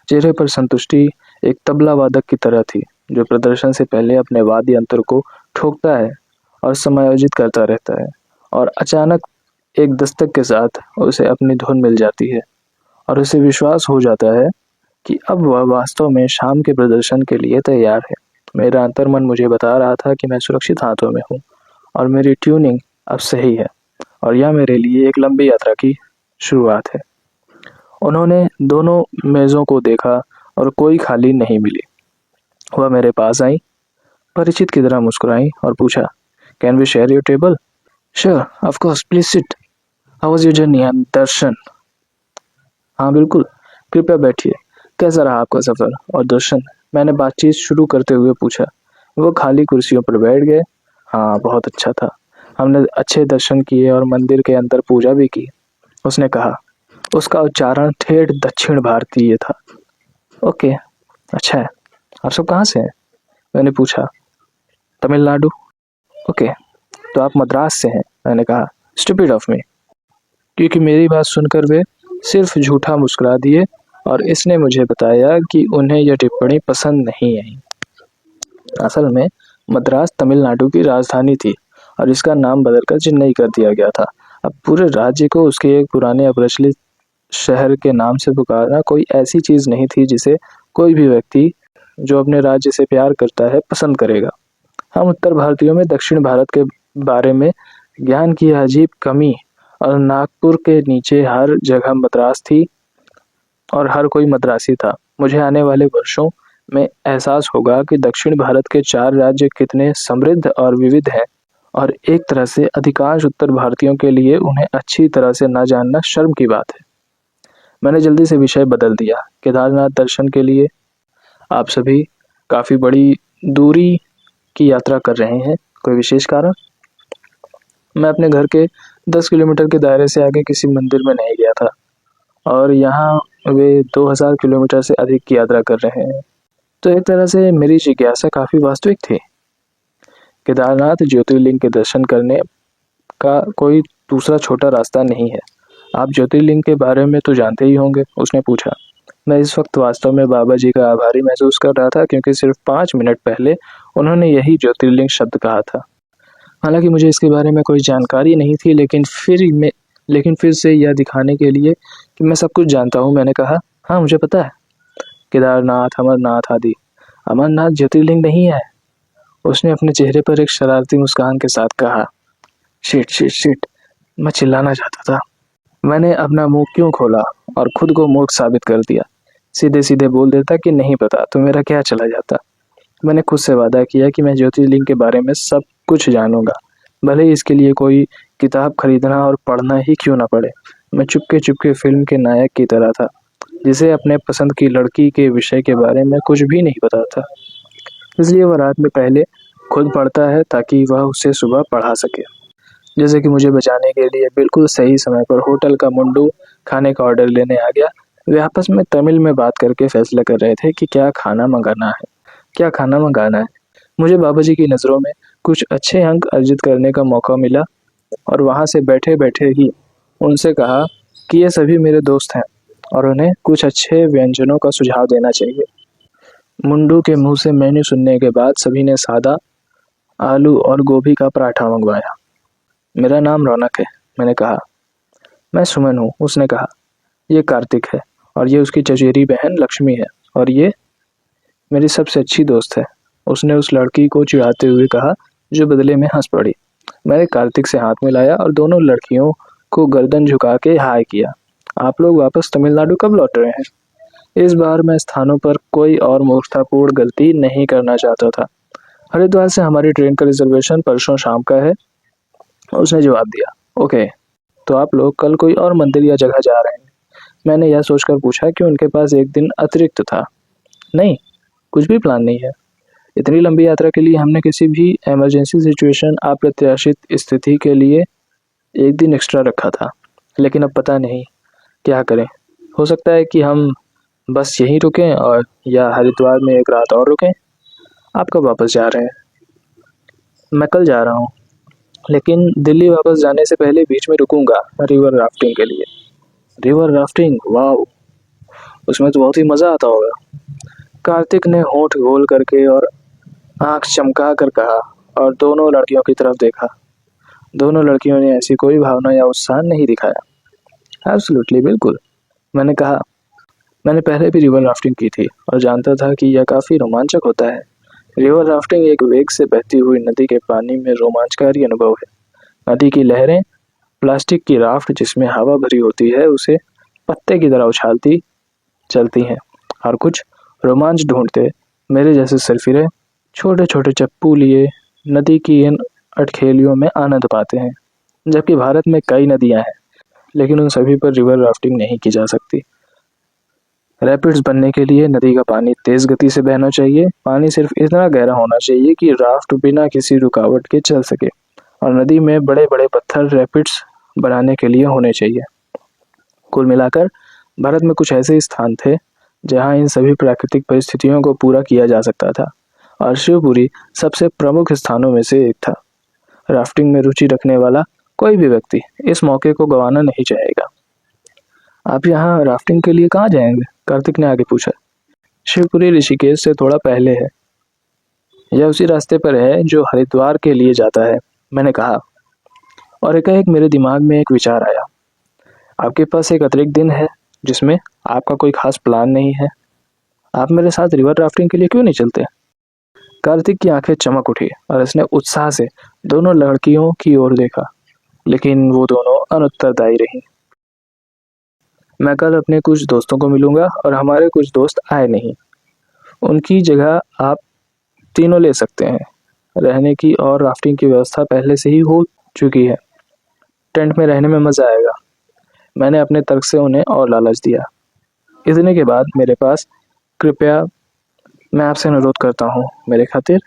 चेहरे पर संतुष्टि एक तबला वादक की तरह थी जो प्रदर्शन से पहले अपने वाद्य यंत्र को ठोकता है और समायोजित करता रहता है, और अचानक एक दस्तक के साथ उसे अपनी धुन मिल जाती है और उसे विश्वास हो जाता है कि अब वह वास्तव में शाम के प्रदर्शन के लिए तैयार है। मेरा अंतर्मन मुझे बता रहा था कि मैं सुरक्षित हाथों में हूँ और मेरी ट्यूनिंग अब सही है और यह मेरे लिए एक लंबी यात्रा की शुरुआत है। उन्होंने दोनों मेज़ों को देखा और कोई खाली नहीं मिली। वह मेरे पास आई, परिचित की तरह मुस्कुराई और पूछा, can we share your table? Sure, of course, please sit. How was your journey and Darshan? हाँ बिल्कुल, कृपया बैठिए। कैसा रहा आपका सफ़र और दर्शन? मैंने बातचीत शुरू करते हुए पूछा। वो खाली कुर्सियों पर बैठ गए। हाँ, बहुत अच्छा था। हमने अच्छे दर्शन किए और मंदिर के अंदर पूजा भी की, उसने कहा। उसका उच्चारण ठेठ दक्षिण भारतीय था। ओके, अच्छा है। आप सब कहाँ से हैं? मैंने पूछा। तमिलनाडु। ओके, तो आप मद्रास से हैं? मैंने कहा। स्टूपिड ऑफ मी, क्योंकि मेरी बात सुनकर वे सिर्फ झूठा मुस्कुरा दिए और इसने मुझे बताया कि उन्हें यह टिप्पणी पसंद नहीं आई। असल में मद्रास तमिलनाडु की राजधानी थी और इसका नाम बदलकर चेन्नई कर दिया गया था। अब पूरे राज्य को उसके एक पुराने अप्रचलित शहर के नाम से पुकारना कोई ऐसी चीज नहीं थी जिसे कोई भी व्यक्ति जो अपने राज्य से प्यार करता है पसंद करेगा। हम उत्तर भारतीयों में दक्षिण भारत के बारे में ज्ञान की अजीब कमी, और नागपुर के नीचे हर जगह मद्रास थी और हर कोई मद्रासी था। मुझे आने वाले वर्षों में एहसास होगा कि दक्षिण भारत के 4 राज्य कितने समृद्ध और विविध हैं, और एक तरह से अधिकांश उत्तर भारतीयों के लिए उन्हें अच्छी तरह से न जानना शर्म की बात है। मैंने जल्दी से विषय बदल दिया। केदारनाथ दर्शन के लिए आप सभी काफ़ी बड़ी दूरी की यात्रा कर रहे हैं, कोई विशेष कारण? मैं अपने घर के 10 किलोमीटर के दायरे से आगे किसी मंदिर में नहीं गया था और यहाँ वे 2000 किलोमीटर से अधिक की यात्रा कर रहे हैं, तो एक तरह से मेरी जिज्ञासा काफ़ी वास्तविक थी। केदारनाथ ज्योतिर्लिंग के दर्शन करने का कोई दूसरा छोटा रास्ता नहीं है। आप ज्योतिर्लिंग के बारे में तो जानते ही होंगे, उसने पूछा। मैं इस वक्त वास्तव में बाबा जी का आभारी महसूस कर रहा था, क्योंकि सिर्फ 5 मिनट पहले उन्होंने यही ज्योतिर्लिंग शब्द कहा था। हालांकि मुझे इसके बारे में कोई जानकारी नहीं थी, लेकिन फिर से यह दिखाने के लिए कि मैं सब कुछ जानता हूँ, मैंने कहा, हाँ मुझे पता है। केदारनाथ, अमरनाथ आदि। अमरनाथ ज्योतिर्लिंग नहीं है, उसने अपने चेहरे पर एक शरारती मुस्कान के साथ कहा। शिट शिट शिट, मैं चिल्लाना चाहता था। मैंने अपना मुंह क्यों खोला और खुद को मूर्ख साबित कर दिया। सीधे सीधे बोल देता कि नहीं पता तो मेरा क्या चला जाता। मैंने खुद से वादा किया कि मैं ज्योतिर्लिंग के बारे में सब कुछ जानूंगा, भले ही इसके लिए कोई किताब खरीदना और पढ़ना ही क्यों ना पड़े। मैं चुपके चुपके फिल्म के नायक की तरह था, जिसे अपने पसंद की लड़की के विषय के बारे में कुछ भी नहीं पता था, इसलिए वह रात में पहले खुद पढ़ता है ताकि वह उसे सुबह पढ़ा सके। जैसे कि मुझे बचाने के लिए बिल्कुल सही समय पर होटल का मुंडू खाने का ऑर्डर लेने आ गया। वे आपस में तमिल में बात करके फैसला कर रहे थे कि क्या खाना मंगाना है। मुझे बाबा जी की नज़रों में कुछ अच्छे अंक अर्जित करने का मौका मिला और वहाँ से बैठे बैठे ही उनसे कहा कि ये सभी मेरे दोस्त हैं और उन्हें कुछ अच्छे व्यंजनों का सुझाव देना चाहिए। मुंडू के मुंह से मेन्यू सुनने के बाद सभी ने सादा आलू और गोभी का पराठा मंगवाया। मेरा नाम रौनक है, मैंने कहा। मैं सुमन हूँ, उसने कहा। ये कार्तिक है और ये उसकी चचेरी बहन लक्ष्मी है और ये मेरी सबसे अच्छी दोस्त है, उसने उस लड़की को चिढ़ाते हुए कहा जो बदले में हंस पड़ी। मैंने कार्तिक से हाथ मिलाया और दोनों लड़कियों को गर्दन झुका के हाय किया। आप लोग वापस तमिलनाडु कब लौट रहे हैं? इस बार मैं स्थानों पर कोई और मूर्खतापूर्ण गलती नहीं करना चाहता था। हरिद्वार से हमारी ट्रेन का रिजर्वेशन परसों शाम का है, उसने जवाब दिया। ओके, तो आप लोग कल कोई और मंदिर या जगह जा रहे हैं? मैंने यह सोचकर पूछा कि उनके पास एक दिन अतिरिक्त था। नहीं, कुछ भी प्लान नहीं है। इतनी लंबी यात्रा के लिए हमने किसी भी इमरजेंसी सिचुएशन, अप्रत्याशित स्थिति के लिए एक दिन एक्स्ट्रा रखा था, लेकिन अब पता नहीं क्या करें। हो सकता है कि हम बस यहीं रुकें और या हरिद्वार में एक रात और रुकें। आप कब वापस जा रहे हैं? मैं कल जा रहा हूँ, लेकिन दिल्ली वापस जाने से पहले बीच में रुकूंगा रिवर राफ्टिंग के लिए। रिवर राफ्टिंग, वाह, उसमें तो बहुत ही मज़ा आता होगा। कार्तिक ने होंठ गोल करके और आंख चमका कर कहा और दोनों लड़कियों की तरफ देखा। दोनों लड़कियों ने ऐसी कोई भावना या उत्साह नहीं दिखाया। एब्सोल्युटली, बिल्कुल, मैंने कहा। मैंने पहले भी रिवर राफ्टिंग की थी और जानता था कि यह काफ़ी रोमांचक होता है। रिवर राफ्टिंग एक वेग से बहती हुई नदी के पानी में रोमांचकारी अनुभव है। नदी की लहरें प्लास्टिक की राफ्ट जिसमें हवा भरी होती है उसे पत्ते की तरह उछालती चलती हैं और कुछ रोमांच ढूंढते मेरे जैसे सरफिरे छोटे छोटे चप्पू लिए नदी की इन अटखेलियों में आनंद पाते हैं। जबकि भारत में कई नदियां हैं, लेकिन उन सभी पर रिवर राफ्टिंग नहीं की जा सकती। रैपिड्स बनने के लिए नदी का पानी तेज गति से बहना चाहिए। पानी सिर्फ इतना गहरा होना चाहिए कि राफ्ट बिना किसी रुकावट के चल सके और नदी में बड़े बड़े पत्थर रैपिड्स बनाने के लिए होने चाहिए। कुल मिलाकर भारत में कुछ ऐसे स्थान थे जहां इन सभी प्राकृतिक परिस्थितियों को पूरा किया जा सकता था और शिवपुरी सबसे प्रमुख स्थानों में से एक था। राफ्टिंग में रुचि रखने वाला कोई भी व्यक्ति इस मौके को गंवाना नहीं चाहेगा। आप यहाँ राफ्टिंग के लिए कहाँ जाएंगे? कार्तिक ने आगे पूछा। शिवपुरी ऋषिकेश से थोड़ा पहले है। यह उसी रास्ते पर है जो हरिद्वार के लिए जाता है, मैंने कहा। और एकाएक मेरे दिमाग में एक विचार आया। आपके पास एक अतिरिक्त दिन है जिसमें आपका कोई खास प्लान नहीं है। आप मेरे साथ रिवर राफ्टिंग के लिए क्यों नहीं चलते? कार्तिक की आंखें चमक उठी और उसने उत्साह से दोनों लड़कियों की ओर देखा, लेकिन वो दोनों अनुत्तरदायी रहीं। मैं कल अपने कुछ दोस्तों को मिलूंगा और हमारे कुछ दोस्त आए नहीं। उनकी जगह आप तीनों ले सकते हैं। रहने की और राफ्टिंग की व्यवस्था पहले से ही हो चुकी है। टेंट में रहने में मज़ा आएगा। मैंने अपने तर्क से उन्हें और लालच दिया। इतने के बाद मेरे पास कृपया मैं आपसे अनुरोध करता हूँ मेरे खातिर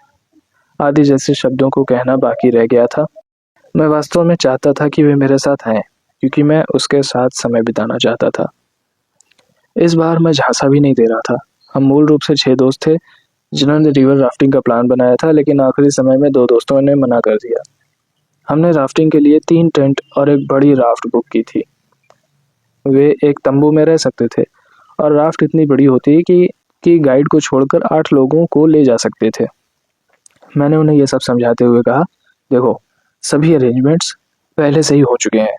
आदि जैसे शब्दों को कहना बाकी रह गया था। मैं वास्तव में चाहता था कि वे मेरे साथ आएं, क्योंकि मैं उसके साथ समय बिताना चाहता था। इस बार मैं झांसा भी नहीं दे रहा था। हम मूल रूप से 6 दोस्त थे जिन्होंने रिवर राफ्टिंग का प्लान बनाया था, लेकिन आखिरी समय में 2 दोस्तों ने मना कर दिया। हमने राफ्टिंग के लिए 3 टेंट और एक बड़ी राफ्ट बुक की थी। वे एक तंबू में रह सकते थे और राफ्ट इतनी बड़ी होती कि गाइड को छोड़कर 8 लोगों को ले जा सकते थे। मैंने उन्हें यह सब समझाते हुए कहा, देखो, सभी अरेंजमेंट्स पहले से ही हो चुके हैं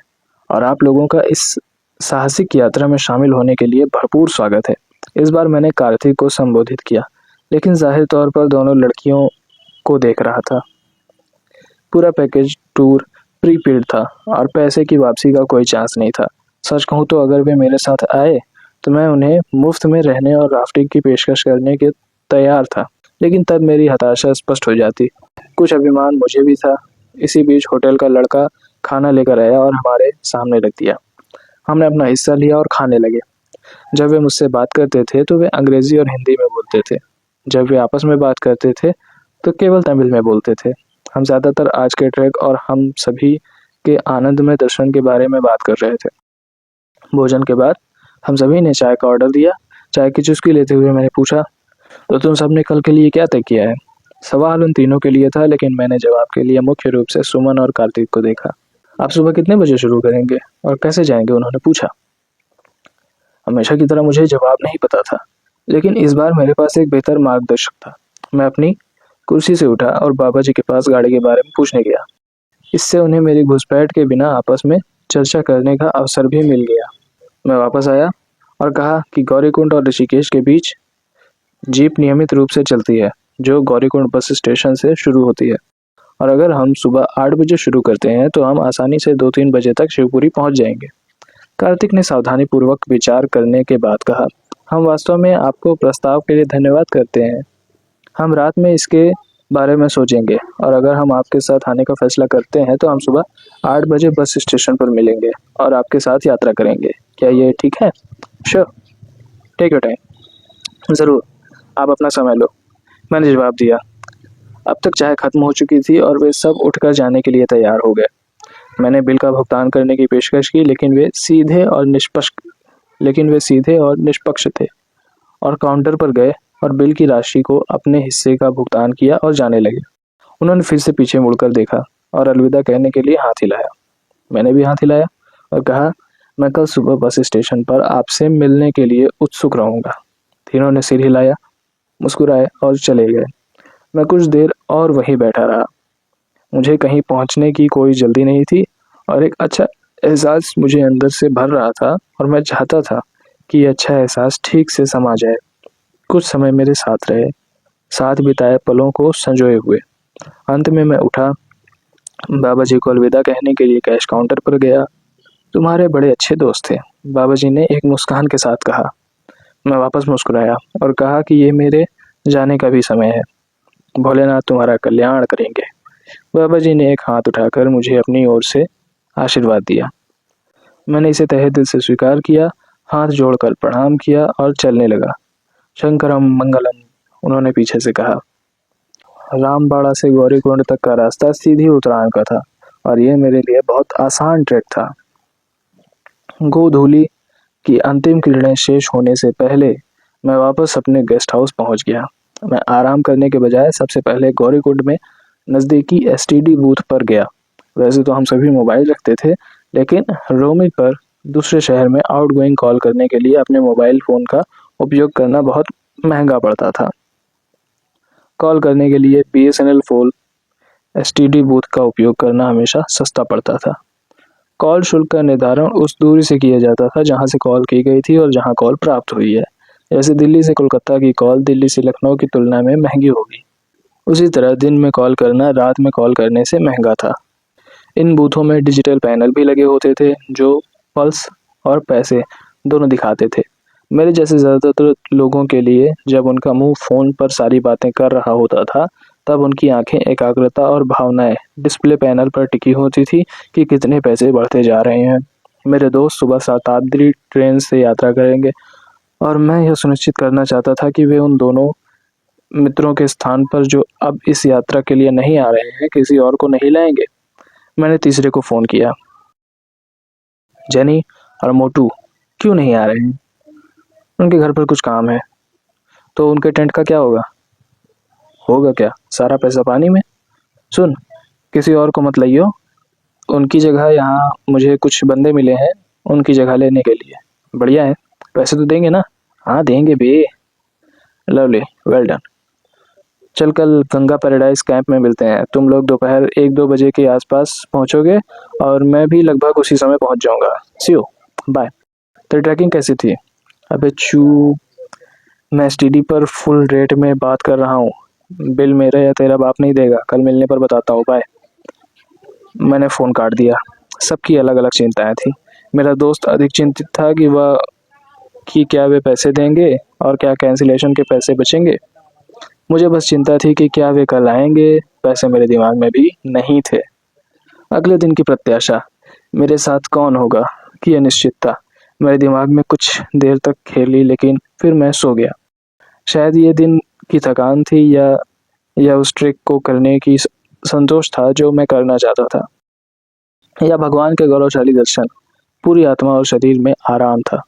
और आप लोगों का इस साहसिक यात्रा में शामिल होने के लिए भरपूर स्वागत है। इस बार मैंने कार्तिक को संबोधित किया, लेकिन जाहिर तौर पर दोनों लड़कियों को देख रहा था। पूरा पैकेज टूर प्रीपेड था और पैसे की वापसी का कोई चांस नहीं था। सच कहूँ तो अगर वे मेरे साथ आए तो मैं उन्हें मुफ्त में रहने और राफ्टिंग की पेशकश करने के तैयार था, लेकिन तब मेरी हताशा स्पष्ट हो जाती। कुछ अभिमान मुझे भी था। इसी बीच होटल का लड़का खाना लेकर आया और हमारे सामने रख दिया। हमने अपना हिस्सा लिया और खाने लगे। जब वे मुझसे बात करते थे तो वे अंग्रेजी और हिंदी में बोलते थे। जब वे आपस में बात करते थे तो केवल तमिल में बोलते थे। हम ज़्यादातर आज के ट्रैक और हम सभी के आनंदमय दर्शन के बारे में बात कर रहे थे। भोजन के बाद हम सभी ने चाय का ऑर्डर दिया। चाय की चुस्की लेते हुए मैंने पूछा, तो तुम सबने कल के लिए क्या तय किया है? सवाल उन तीनों के लिए था, लेकिन मैंने जवाब के लिए मुख्य रूप से सुमन और कार्तिक को देखा। आप सुबह कितने बजे शुरू करेंगे और कैसे जाएंगे, उन्होंने पूछा। हमेशा की तरह मुझे जवाब नहीं पता था, लेकिन इस बार मेरे पास एक बेहतर मार्गदर्शक था। मैं अपनी कुर्सी से उठा और बाबा जी के पास गाड़ी के बारे में पूछने गया। इससे उन्हें मेरी घुसपैठ के बिना आपस में चर्चा करने का अवसर भी मिल गया। मैं वापस आया और कहा कि गौरीकुंड और ऋषिकेश के बीच जीप नियमित रूप से चलती है, जो गौरीकुंड बस स्टेशन से शुरू होती है, और अगर हम सुबह 8 बजे शुरू करते हैं तो हम आसानी से 2-3 बजे तक शिवपुरी पहुंच जाएंगे। कार्तिक ने सावधानीपूर्वक विचार करने के बाद कहा, हम वास्तव में आपको प्रस्ताव के लिए धन्यवाद करते हैं। हम रात में इसके बारे में सोचेंगे, और अगर हम आपके साथ आने का फैसला करते हैं तो हम सुबह 8 बजे बस स्टेशन पर मिलेंगे और आपके साथ यात्रा करेंगे। क्या ये ठीक है? Sure, take your time. ज़रूर, आप अपना समय लो, मैंने जवाब दिया। अब तक चाय खत्म हो चुकी थी और वे सब उठकर जाने के लिए तैयार हो गए। मैंने बिल का भुगतान करने की पेशकश की, लेकिन वे सीधे और निष्पक्ष थे और काउंटर पर गए और बिल की राशि को अपने हिस्से का भुगतान किया और जाने लगे। उन्होंने फिर से पीछे मुड़कर देखा और अलविदा कहने के लिए हाथ हिलाया। मैंने भी हाथ हिलाया और कहा, मैं कल सुबह बस स्टेशन पर आपसे मिलने के लिए उत्सुक रहूंगा। तीनों ने सिर हिलाया, मुस्कुराए और चले गए। मैं कुछ देर और वहीं बैठा रहा। मुझे कहीं पहुंचने की कोई जल्दी नहीं थी और एक अच्छा एहसास मुझे अंदर से भर रहा था, और मैं चाहता था कि यह अच्छा एहसास ठीक से समा जाए। कुछ समय मेरे साथ रहे, साथ बिताए पलों को संजोए हुए। अंत में मैं उठा, बाबा जी को अलविदा कहने के लिए कैश काउंटर पर गया। तुम्हारे बड़े अच्छे दोस्त थे, बाबा जी ने एक मुस्कान के साथ कहा। मैं वापस मुस्कुराया और कहा कि ये मेरे जाने का भी समय है। भोलेनाथ तुम्हारा कल्याण करेंगे। बाबा जी ने एक हाथ उठाकर मुझे अपनी ओर से आशीर्वाद दिया। मैंने इसे तहे दिल से स्वीकार किया, हाथ जोड़कर प्रणाम किया और चलने लगा। शंकरम मंगलम, उन्होंने पीछे से कहा। रामबाड़ा से गौरीकुंड तक का रास्ता सीधी उतरान का था और ये मेरे लिए बहुत आसान ट्रैक था। गोधूली की अंतिम किरणें शेष होने से पहले मैं वापस अपने गेस्ट हाउस पहुंच गया। मैं आराम करने के बजाय सबसे पहले गौरीकुंड में नज़दीकी एसटीडी बूथ पर गया। वैसे तो हम सभी मोबाइल रखते थे, लेकिन रोमिंग पर दूसरे शहर में आउटगोइंग कॉल करने के लिए अपने मोबाइल फ़ोन का उपयोग करना बहुत महंगा पड़ता था। कॉल करने के लिए बीएसएनएल फोन एसटीडी बूथ का उपयोग करना हमेशा सस्ता पड़ता था। कॉल शुल्क का निर्धारण उस दूरी से किया जाता था जहां से कॉल की गई थी और जहां कॉल प्राप्त हुई है। जैसे दिल्ली से कोलकाता की कॉल दिल्ली से लखनऊ की तुलना में महंगी होगी, उसी तरह दिन में कॉल करना रात में कॉल करने से महंगा था। इन बूथों में डिजिटल पैनल भी लगे होते थे जो पल्स और पैसे दोनों दिखाते थे। मेरे जैसे ज़्यादातर लोगों के लिए जब उनका मुंह फ़ोन पर सारी बातें कर रहा होता था, तब उनकी आंखें एकाग्रता और भावनाएं डिस्प्ले पैनल पर टिकी होती थी कि कितने पैसे बढ़ते जा रहे हैं। मेरे दोस्त सुबह शताब्दी ट्रेन से यात्रा करेंगे और मैं यह सुनिश्चित करना चाहता था कि वे उन दोनों मित्रों के स्थान पर जो अब इस यात्रा के लिए नहीं आ रहे हैं, किसी और को नहीं लाएंगे। मैंने तीसरे को फ़ोन किया। जेनी और मोटू क्यों नहीं आ रहे हैं? उनके घर पर कुछ काम है। तो उनके टेंट का क्या होगा? होगा क्या, सारा पैसा पानी में। सुन, किसी और को मत लाइयो, उनकी जगह यहाँ मुझे कुछ बंदे मिले हैं उनकी जगह लेने के लिए। बढ़िया है, पैसे तो देंगे ना? हाँ देंगे बे। Lovely, well done. चल कल गंगा पैराडाइज कैंप में मिलते हैं। तुम लोग दोपहर 1-2 बजे के आसपास पहुंचोगे और मैं भी लगभग उसी समय पहुंच जाऊंगा। सी यू, बाय। तेरी ट्रैकिंग कैसी थी? अबे चू, मैं एसटीडी पर फुल रेट में बात कर रहा हूँ। बिल मेरा या तेरा बाप नहीं देगा। कल मिलने पर बताता हूँ, बाय। मैंने फ़ोन काट दिया। सबकी अलग अलग चिंताएं थी। मेरा दोस्त अधिक चिंतित था कि क्या वे पैसे देंगे और क्या कैंसिलेशन के पैसे बचेंगे। मुझे बस चिंता थी कि क्या वे कल आएंगे। पैसे मेरे दिमाग में भी नहीं थे। अगले दिन की प्रत्याशा, मेरे साथ कौन होगा कि अनिश्चितता मेरे दिमाग में कुछ देर तक खेली, लेकिन फिर मैं सो गया। शायद ये दिन की थकान थी या उस ट्रिक को करने की संतोष था जो मैं करना चाहता था, या भगवान के गौरवशाली दर्शन। पूरी आत्मा और शरीर में आराम था।